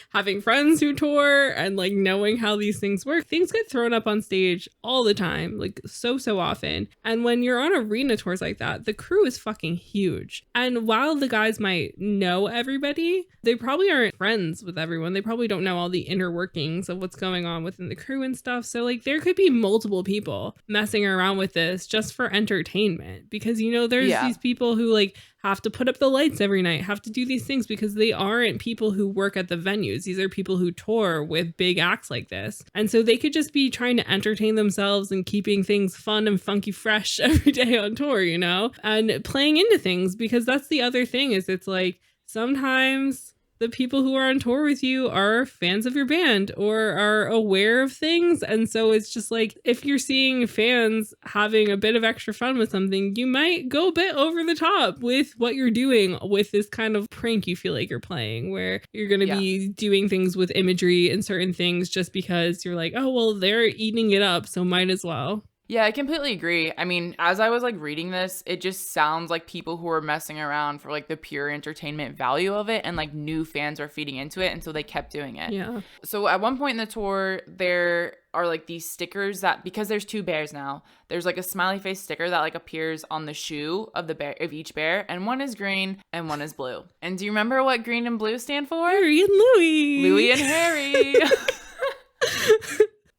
having friends who tour and like knowing how these things work. Things get thrown up on stage all the time, like so often. And when you're on arena tours like that, the crew is fucking huge. And while the guys might know everybody, they probably aren't friends with everyone. They probably don't know all the inner workings of what's going on within the crew and stuff. So like there could be multiple people messing around with this just for entertainment, because you know there's these people who like have to put up the lights every night, have to do these things because they aren't people who work at the venues. These are people who tour with big acts like this. And so they could just be trying to entertain themselves and keeping things fun and funky fresh every day on tour, you know, and playing into things, because that's the other thing is it's like sometimes the people who are on tour with you are fans of your band or are aware of things. And so it's just like, if you're seeing fans having a bit of extra fun with something, you might go a bit over the top with what you're doing with this kind of prank you feel like you're playing, where you're going to be doing things with imagery and certain things just because you're like, oh, well, they're eating it up, so might as well. Yeah, I completely agree. I mean, as I was like reading this, it just sounds like people who are messing around for like the pure entertainment value of it, and like new fans are feeding into it, and so they kept doing it. Yeah. So at one point in the tour, there are like these stickers that, because there's 2 bears now, there's like a smiley face sticker that like appears on the shoe of the bear, of each bear, and one is green and one is blue. And do you remember what green and blue stand for? Harry and Louie. Louie and Harry.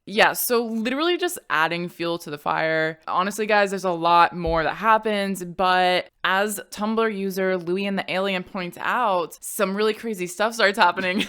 Yeah, so literally just adding fuel to the fire. Honestly, guys, there's a lot more that happens, but as Tumblr user Louie and the Alien points out, some really crazy stuff starts happening.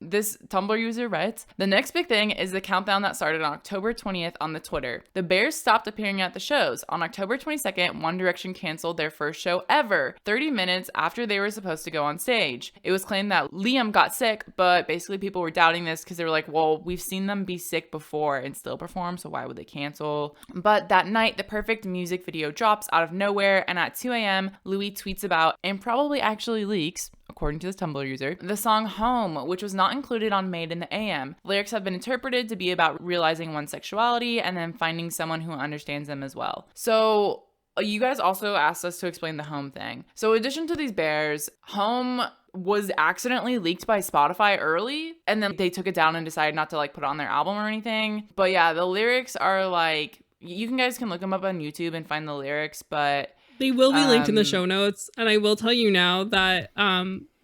This Tumblr user writes, the next big thing is the countdown that started on October 20th on the Twitter. The Bears stopped appearing at the shows. On October 22nd, One Direction canceled their first show ever, 30 minutes after they were supposed to go on stage. It was claimed that Liam got sick, but basically people were doubting this because they were like, well, we've seen them be sick before and still perform, so why would they cancel? But that night, the perfect music video drops out of nowhere, and at 2 a.m., Louis tweets about, and probably actually leaks, according to this Tumblr user, the song Home, which was not included on Made in the AM. Lyrics have been interpreted to be about realizing one's sexuality and then finding someone who understands them as well. So you guys also asked us to explain the Home thing. So in addition to these bears, Home was accidentally leaked by Spotify early, and then they took it down and decided not to like put it on their album or anything. But yeah, the lyrics are like, you guys can look them up on YouTube and find the lyrics, but they will be linked in the show notes. And I will tell you now that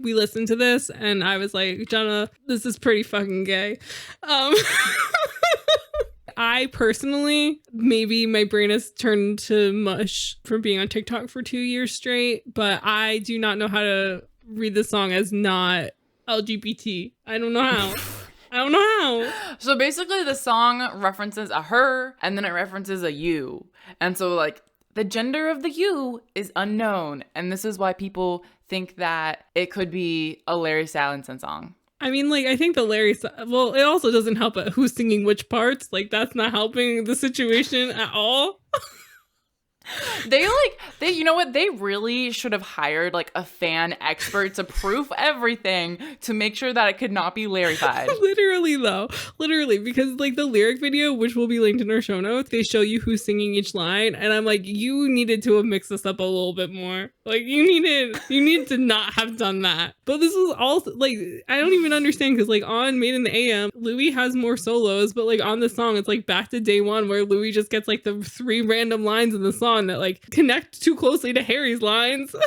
we listened to this and I was like, Jenna, this is pretty fucking gay. I personally, maybe my brain has turned to mush from being on TikTok for 2 years straight, but I do not know how to read the song as not LGBT. I don't know how. I don't know how. So basically the song references a her and then it references a you. And so like, the gender of the you is unknown, and this is why people think that it could be a Larry Stylinson song. I mean, like, I think well, it also doesn't help at who's singing which parts. Like, that's not helping the situation at all. They you know what? They really should have hired like a fan expert to proof everything to make sure that it could not be Larry-fied. Literally, because like the lyric video, which will be linked in our show notes, they show you who's singing each line, and I'm like, you needed to have mixed this up a little bit more. Like you needed to not have done that. But this was also like, I don't even understand, because like on Made in the AM, Louis has more solos, but like on the song, it's like back to day one where Louis just gets like the 3 random lines in the song that like connect too closely to Harry's lines. I'm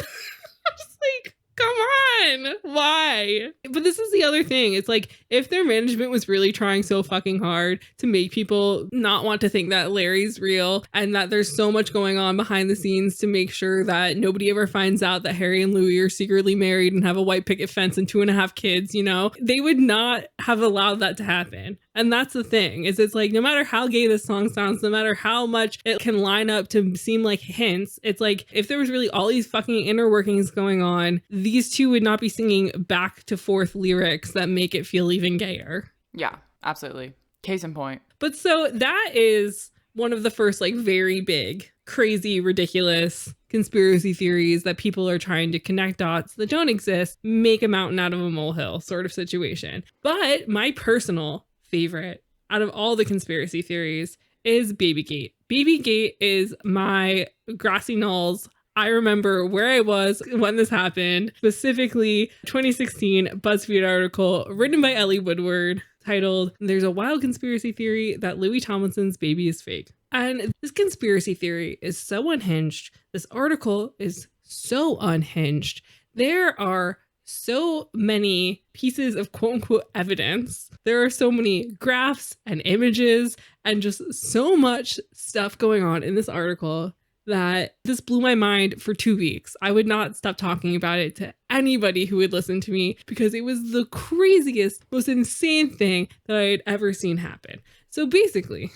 just like, come on, why? But this is the other thing. It's like, if their management was really trying so fucking hard to make people not want to think that Larry's real and that there's so much going on behind the scenes to make sure that nobody ever finds out that Harry and Louis are secretly married and have a white picket fence and 2.5 kids, you know, they would not have allowed that to happen. And that's the thing, is it's like, no matter how gay this song sounds, no matter how much it can line up to seem like hints, it's like, if there was really all these fucking inner workings going on, these two would not be singing back to forth lyrics that make it feel even gayer. Yeah, absolutely. Case in point. But so that is one of the first like very big, crazy, ridiculous conspiracy theories that people are trying to connect dots that don't exist, make a mountain out of a molehill sort of situation. But my personal favorite out of all the conspiracy theories is Babygate. Babygate is my grassy knolls. I remember where I was when this happened, specifically 2016 BuzzFeed article written by Ellie Woodward titled, "There's a wild conspiracy theory that Louis Tomlinson's baby is fake." And this conspiracy theory is so unhinged. This article is so unhinged. There are so many pieces of quote unquote evidence. There are so many graphs and images and just so much stuff going on in this article that this blew my mind for 2 weeks. I would not stop talking about it to anybody who would listen to me because it was the craziest, most insane thing that I had ever seen happen. So basically,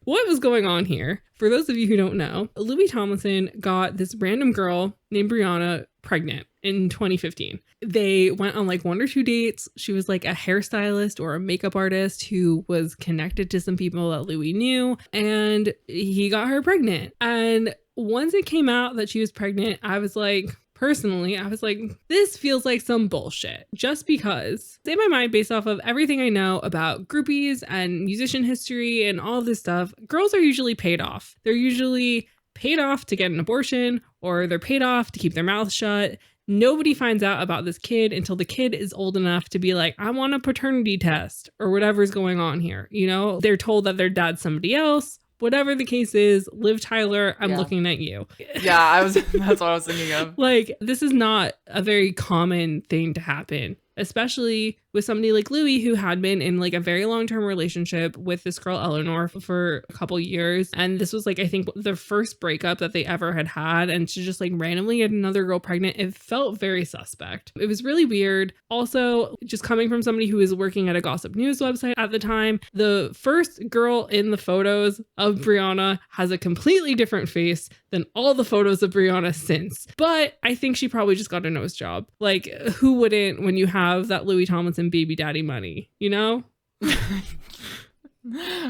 what was going on here, for those of you who don't know, Louis Tomlinson got this random girl named Brianna pregnant in 2015. They went on like 1 or 2 dates. She was like a hairstylist or a makeup artist who was connected to some people that Louis knew, and he got her pregnant. And once it came out that she was pregnant, I was like, personally, I was like, this feels like some bullshit. Just because, in my mind, based off of everything I know about groupies and musician history and all of this stuff, girls are usually paid off. They're usually paid off to get an abortion, or they're paid off to keep their mouth shut. Nobody finds out about this kid until the kid is old enough to be like, I want a paternity test or whatever's going on here. You know, they're told that their dad's somebody else. Whatever the case is, Liv Tyler, I'm looking at you. Yeah, that's what I was thinking of. Like, this is not a very common thing to happen, especially with somebody like Louis, who had been in like a very long-term relationship with this girl Eleanor for a couple years. And this was like, I think, the first breakup that they ever had. And to just like randomly get another girl pregnant, it felt very suspect. It was really weird. Also, just coming from somebody who was working at a gossip news website at the time, the first girl in the photos of Brianna has a completely different face than all the photos of Brianna since. But I think she probably just got a nose job. Like, who wouldn't when you have that Louis Tomlinson baby daddy money, you know?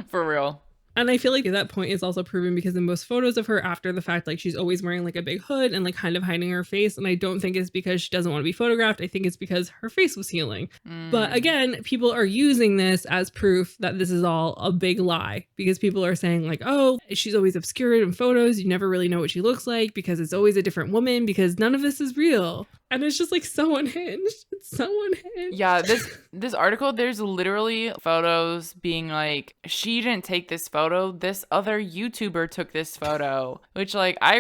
For real. And I feel like that point is also proven because in most photos of her after the fact, like she's always wearing like a big hood and like kind of hiding her face. And I don't think it's because she doesn't want to be photographed. I think it's because her face was healing. But again, people are using this as proof that this is all a big lie, because people are saying like, oh, she's always obscured in photos. You never really know what she looks like because it's always a different woman, because none of this is real. And it's just like so unhinged. It's so unhinged. Yeah, this article, there's literally photos being like, she didn't take this photo, this other YouTuber took this photo. Which like, I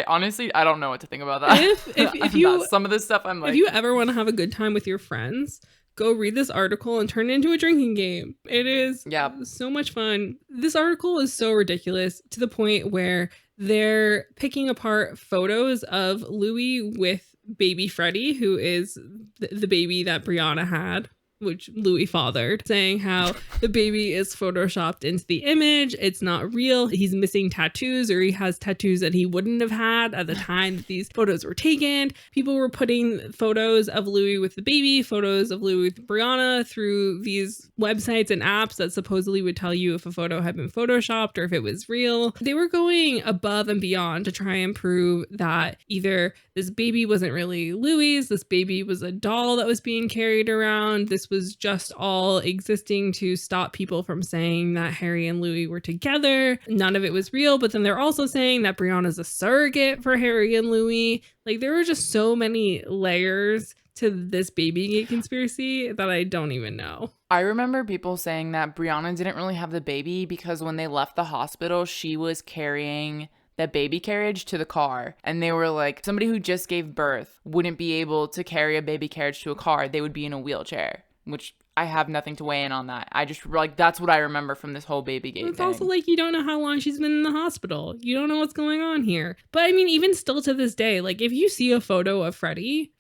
honestly, I don't know what to think about that. If you some of this stuff, I'm like, if you ever want to have a good time with your friends, go read this article and turn it into a drinking game. It is so much fun. This article is so ridiculous to the point where they're picking apart photos of Louis with baby Freddie, who is the baby that Brianna had, which Louis fathered, saying how the baby is photoshopped into the image. It's not real. He's missing tattoos, or he has tattoos that he wouldn't have had at the time that these photos were taken. People were putting photos of Louis with the baby, photos of Louis with Brianna through these websites and apps that supposedly would tell you if a photo had been photoshopped or if it was real. They were going above and beyond to try and prove that either this baby wasn't really Louis', this baby was a doll that was being carried around, this was just all existing to stop people from saying that Harry and Louis were together. None of it was real. But then they're also saying that Brianna's a surrogate for Harry and Louis. Like, there were just so many layers to this Babygate conspiracy that I don't even know. I remember people saying that Brianna didn't really have the baby because when they left the hospital, she was carrying the baby carriage to the car, and they were like, somebody who just gave birth wouldn't be able to carry a baby carriage to a car. They would be in a wheelchair, which I have nothing to weigh in on that. I just like, that's what I remember from this whole Babygate thing. It's also like, you don't know how long she's been in the hospital. You don't know what's going on here. But I mean, even still to this day, like if you see a photo of Freddie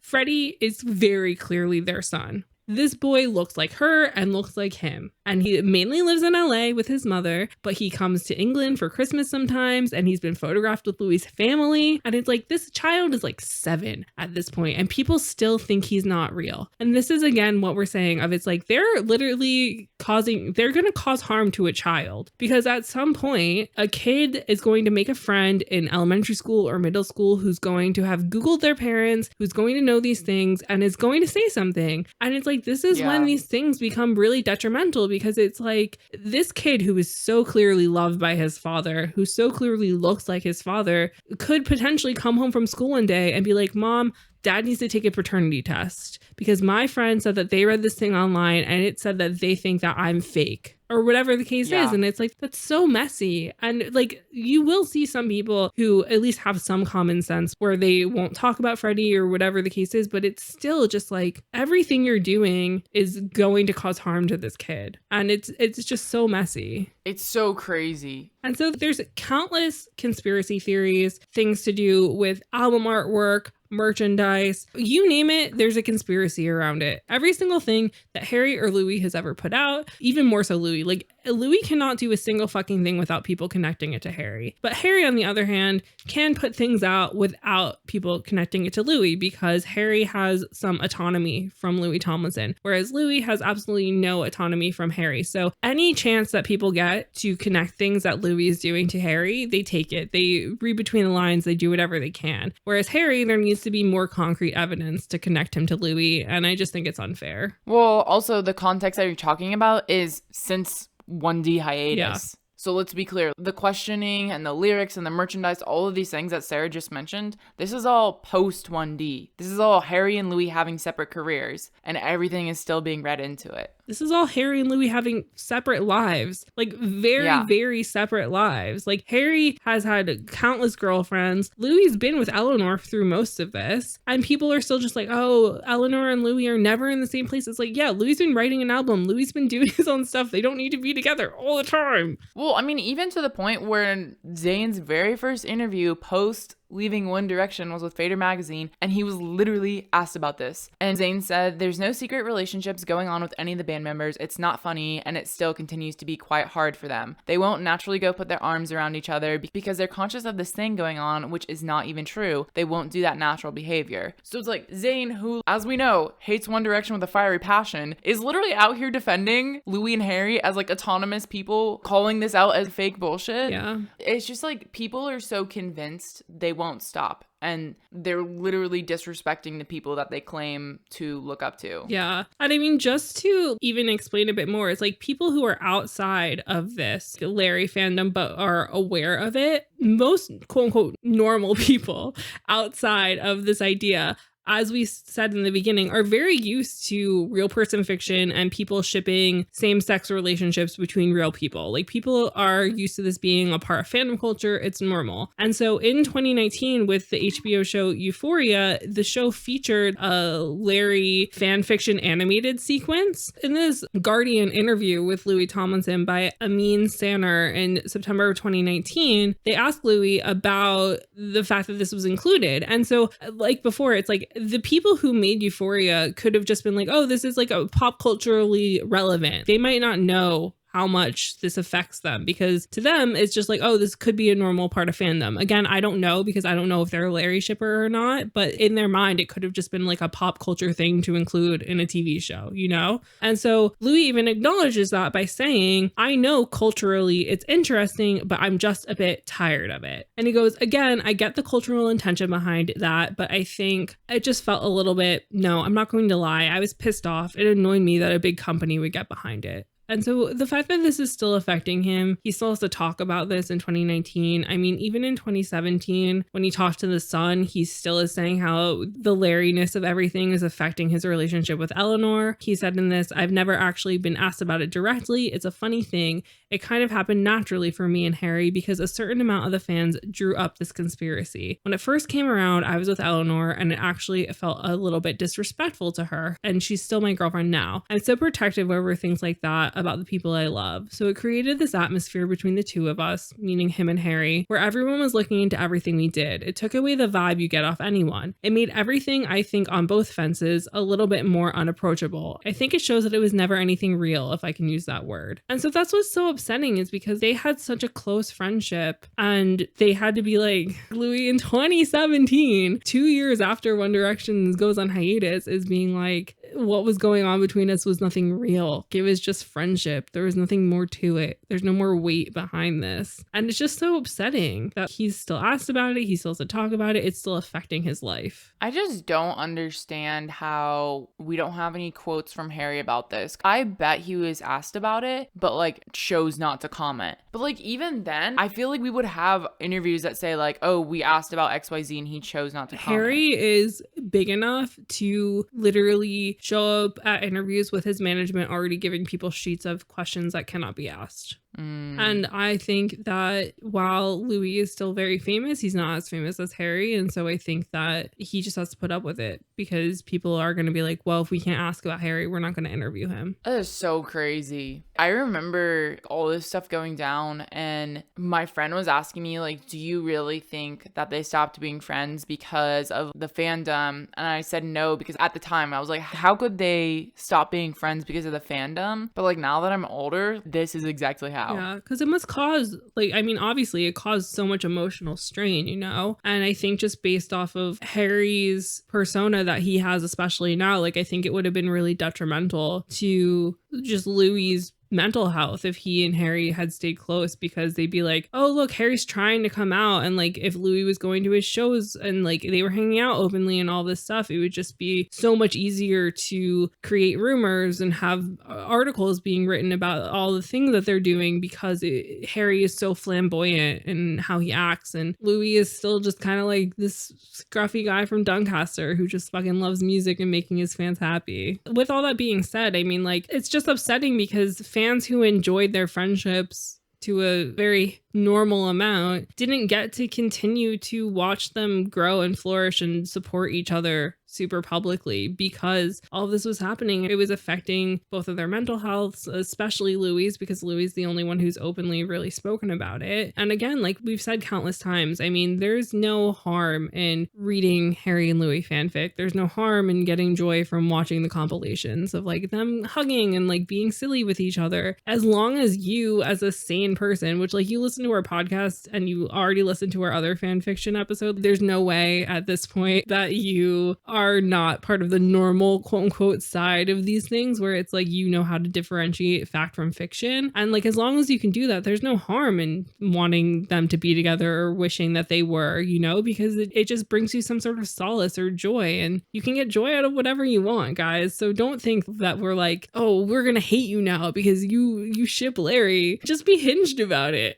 is very clearly their son. This boy looks like her and looks like him. And he mainly lives in LA with his mother, but he comes to England for Christmas sometimes, and he's been photographed with Louis' family. And it's like, this child is like 7 at this point, and people still think he's not real. And this is, again, what we're saying of, it's like, they're literally they're going to cause harm to a child. Because at some point, a kid is going to make a friend in elementary school or middle school who's going to have Googled their parents, who's going to know these things, and is going to say something. And it's like, this is when these things become really detrimental, because it's like, this kid who is so clearly loved by his father, who so clearly looks like his father, could potentially come home from school one day and be like, Mom, Dad needs to take a paternity test because my friend said that they read this thing online and it said that they think that I'm fake, or whatever the case is. And it's like, that's so messy. And like, you will see some people who at least have some common sense where they won't talk about Freddie or whatever the case is, but it's still just like, everything you're doing is going to cause harm to this kid. And it's just so messy. It's so crazy. And so there's countless conspiracy theories, things to do with album artwork, merchandise, you name it, there's a conspiracy around it. Every single thing that Harry or Louis has ever put out, even more so Louis, like Louis cannot do a single fucking thing without people connecting it to Harry. But Harry, on the other hand, can put things out without people connecting it to Louis because Harry has some autonomy from Louis Tomlinson, whereas Louis has absolutely no autonomy from Harry. So any chance that people get to connect things that Louis is doing to Harry, they take it. They read between the lines, they do whatever they can. Whereas Harry, there needs to be more concrete evidence to connect him to Louis, and I just think it's unfair. Well, also the context that you're talking about is since 1D hiatus. Yeah. So let's be clear, the questioning and the lyrics and the merchandise, all of these things that Sarah just mentioned, this is all post 1D. This is all Harry and Louis having separate careers, and everything is still being read into it. This is all Harry and Louis having separate lives, like very separate lives. Like Harry has had countless girlfriends. Louis's been with Eleanor through most of this. And people are still just like, oh, Eleanor and Louis are never in the same place. It's like, yeah, Louis's been writing an album. Louis's been doing his own stuff. They don't need to be together all the time. Well, I mean, even to the point where Zayn's very first interview post leaving One Direction was with Fader magazine, and he was literally asked about this. And Zayn said, there's no secret relationships going on with any of the band members. It's not funny, and it still continues to be quite hard for them. They won't naturally go put their arms around each other because they're conscious of this thing going on, which is not even true. They won't do that natural behavior. So it's like Zayn, who, as we know, hates One Direction with a fiery passion, is literally out here defending Louis and Harry as like autonomous people, calling this out as fake bullshit. Yeah. It's just like people are so convinced they won't stop, and they're literally disrespecting the people that they claim to look up to. Yeah. And I mean, just to even explain a bit more, it's like people who are outside of this Larry fandom but are aware of it, most quote unquote normal people outside of this idea, as we said in the beginning, are very used to real person fiction and people shipping same-sex relationships between real people. Like, people are used to this being a part of fandom culture. It's normal. And so in 2019, with the HBO show Euphoria, the show featured a Larry fan fiction animated sequence. In this Guardian interview with Louis Tomlinson by Amin Saner in September of 2019, they asked Louis about the fact that this was included. And so, like before, it's like, the people who made Euphoria could have just been like, oh, this is like a pop culturally relevant. They might not know how much this affects them, because to them, it's just like, oh, this could be a normal part of fandom. Again, I don't know, because I don't know if they're a Larry shipper or not, but in their mind, it could have just been like a pop culture thing to include in a TV show, you know? And so Louis even acknowledges that by saying, I know culturally it's interesting, but I'm just a bit tired of it. And he goes, again, I get the cultural intention behind that, but I think it just felt a little bit, no, I'm not going to lie, I was pissed off. It annoyed me that a big company would get behind it. And so the fact that this is still affecting him, he still has to talk about this in 2019. I mean, even in 2017, when he talked to The Sun, he still is saying how the Larryness of everything is affecting his relationship with Eleanor. He said in this, I've never actually been asked about it directly. It's a funny thing. It kind of happened naturally for me and Harry because a certain amount of the fans drew up this conspiracy. When it first came around, I was with Eleanor, and it actually felt a little bit disrespectful to her. And she's still my girlfriend now. I'm so protective over things like that about the people I love. So it created this atmosphere between the two of us, meaning him and Harry, where everyone was looking into everything we did. It took away the vibe you get off anyone. It made everything, I think, on both fences a little bit more unapproachable. I think it shows that it was never anything real, if I can use that word. And so that's what's so upsetting, is because they had such a close friendship, and they had to be like, Louis in 2017, 2 years after One Direction goes on hiatus, is being like, what was going on between us was nothing real. It was just friendship. There was nothing more to it. There's no more weight behind this. And it's just so upsetting that he's still asked about it. He still has to talk about it. It's still affecting his life. I just don't understand how we don't have any quotes from Harry about this. I bet he was asked about it, but like chose not to comment. But like even then, I feel like we would have interviews that say like, oh, we asked about XYZ and he chose not to comment. Harry is big enough to literally show up at interviews with his management already giving people sheets of questions that cannot be asked. And I think that while Louis is still very famous, he's not as famous as Harry. And so I think that he just has to put up with it because people are going to be like, well, if we can't ask about Harry, we're not going to interview him. That is so crazy. I remember all this stuff going down, and my friend was asking me, like, do you really think that they stopped being friends because of the fandom? And I said no, because at the time I was like, how could they stop being friends because of the fandom? But like now that I'm older, this is exactly how. Yeah, because it must cause, like, I mean, obviously it caused so much emotional strain, you know? And I think just based off of Harry's persona that he has, especially now, like, I think it would have been really detrimental to just Louis's mental health if he and Harry had stayed close, because they'd be like, oh, look, Harry's trying to come out. And like, if Louis was going to his shows and like they were hanging out openly and all this stuff, it would just be so much easier to create rumors and have articles being written about all the things that they're doing, because Harry is so flamboyant and how he acts, and Louis is still just kind of like this scruffy guy from Doncaster who just fucking loves music and making his fans happy. With all that being said, I mean, like, it's just upsetting because fans who enjoyed their friendships to a very normal amount didn't get to continue to watch them grow and flourish and support each other super publicly because all of this was happening. It was affecting both of their mental healths, especially Louis, because Louis is the only one who's openly really spoken about it. And again, like we've said countless times, I mean, there's no harm in reading Harry and Louis fanfic. There's no harm in getting joy from watching the compilations of like them hugging and like being silly with each other, as long as you as a sane person, which like you listen to our podcast and you already listened to our other fanfiction episode, there's no way at this point that you are not part of the normal quote unquote side of these things where it's like, you know how to differentiate fact from fiction. And like, as long as you can do that, there's no harm in wanting them to be together or wishing that they were, you know, because it just brings you some sort of solace or joy, and you can get joy out of whatever you want, guys. So don't think that we're like, oh, we're gonna hate you now because you ship Larry. Just be hinged about it.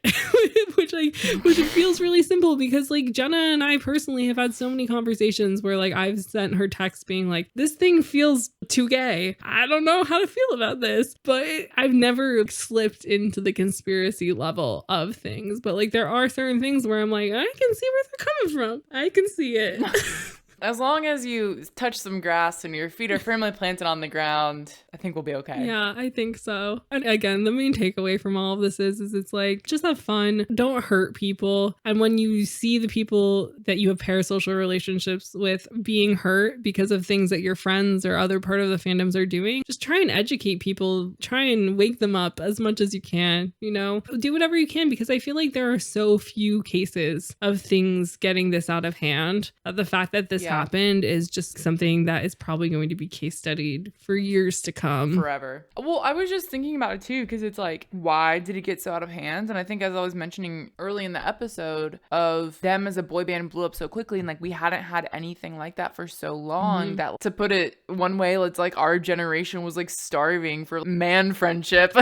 which feels really simple, because like Jenna and I personally have had so many conversations where like I've sent her texts being like, this thing feels too gay. I don't know how to feel about this, but I've never slipped into the conspiracy level of things. But like there are certain things where I'm like, I can see where they're coming from. I can see it. As long as you touch some grass and your feet are firmly planted on the ground, I think we'll be okay. Yeah, I think so. And again, the main takeaway from all of this is it's like, just have fun. Don't hurt people. And when you see the people that you have parasocial relationships with being hurt because of things that your friends or other part of the fandoms are doing, just try and educate people. Try and wake them up as much as you can, you know? Do whatever you can, because I feel like there are so few cases of things getting this out of hand that the fact that this happened is just something that is probably going to be case studied for years to come. Forever. Well, I was just thinking about it too, because it's like, why did it get so out of hand? And I think, as I was mentioning early in the episode, of them as a boy band blew up so quickly, and like we hadn't had anything like that for so long, that, to put it one way, it's like our generation was like starving for man friendship.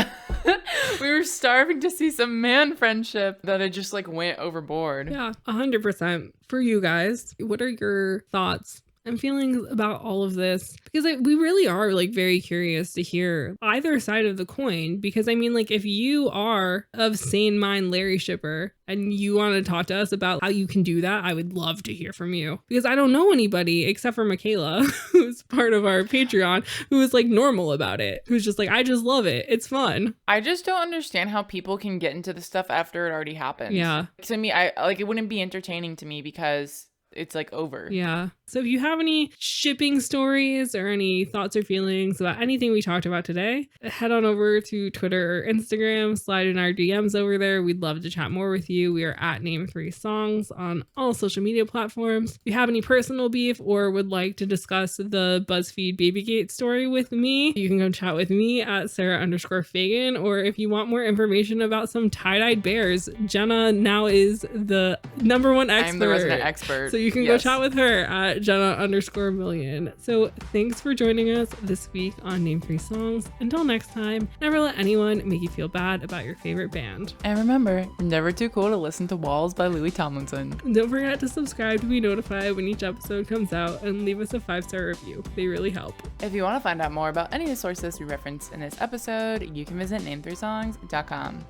We were starving to see some man friendship, that it just like went overboard. Yeah, 100%. For you guys, what are your thoughts and feelings about all of this? Because we really are like very curious to hear either side of the coin. Because I mean, like, if you are of sane mind Larry shipper and you want to talk to us about how you can do that, I would love to hear from you, because I don't know anybody except for Michaela, who's part of our Patreon, who is like normal about it, who's just like, I just love it, it's fun. I just don't understand how people can get into the stuff after it already happened. Yeah, to me, I like, it wouldn't be entertaining to me because it's like over. Yeah. So if you have any shipping stories or any thoughts or feelings about anything we talked about today, head on over to Twitter or Instagram, slide in our DMs over there. We'd love to chat more with you. We are at Name3Songs on all social media platforms. If you have any personal beef or would like to discuss the BuzzFeed Babygate story with me, you can go chat with me at Sarah_Fagan. Or if you want more information about some tie-dyed bears, Jenna now is the #1 expert. I'm the resident expert. So you can go chat with her at Jenna_million. So thanks for joining us this week on Name3Songs. Until next time, never let anyone make you feel bad about your favorite band. And remember, never too cool to listen to Walls by Louis Tomlinson. Don't forget to subscribe to be notified when each episode comes out, and leave us a 5-star review. They really help. If you want to find out more about any of the sources we referenced in this episode, you can visit name3songs.com.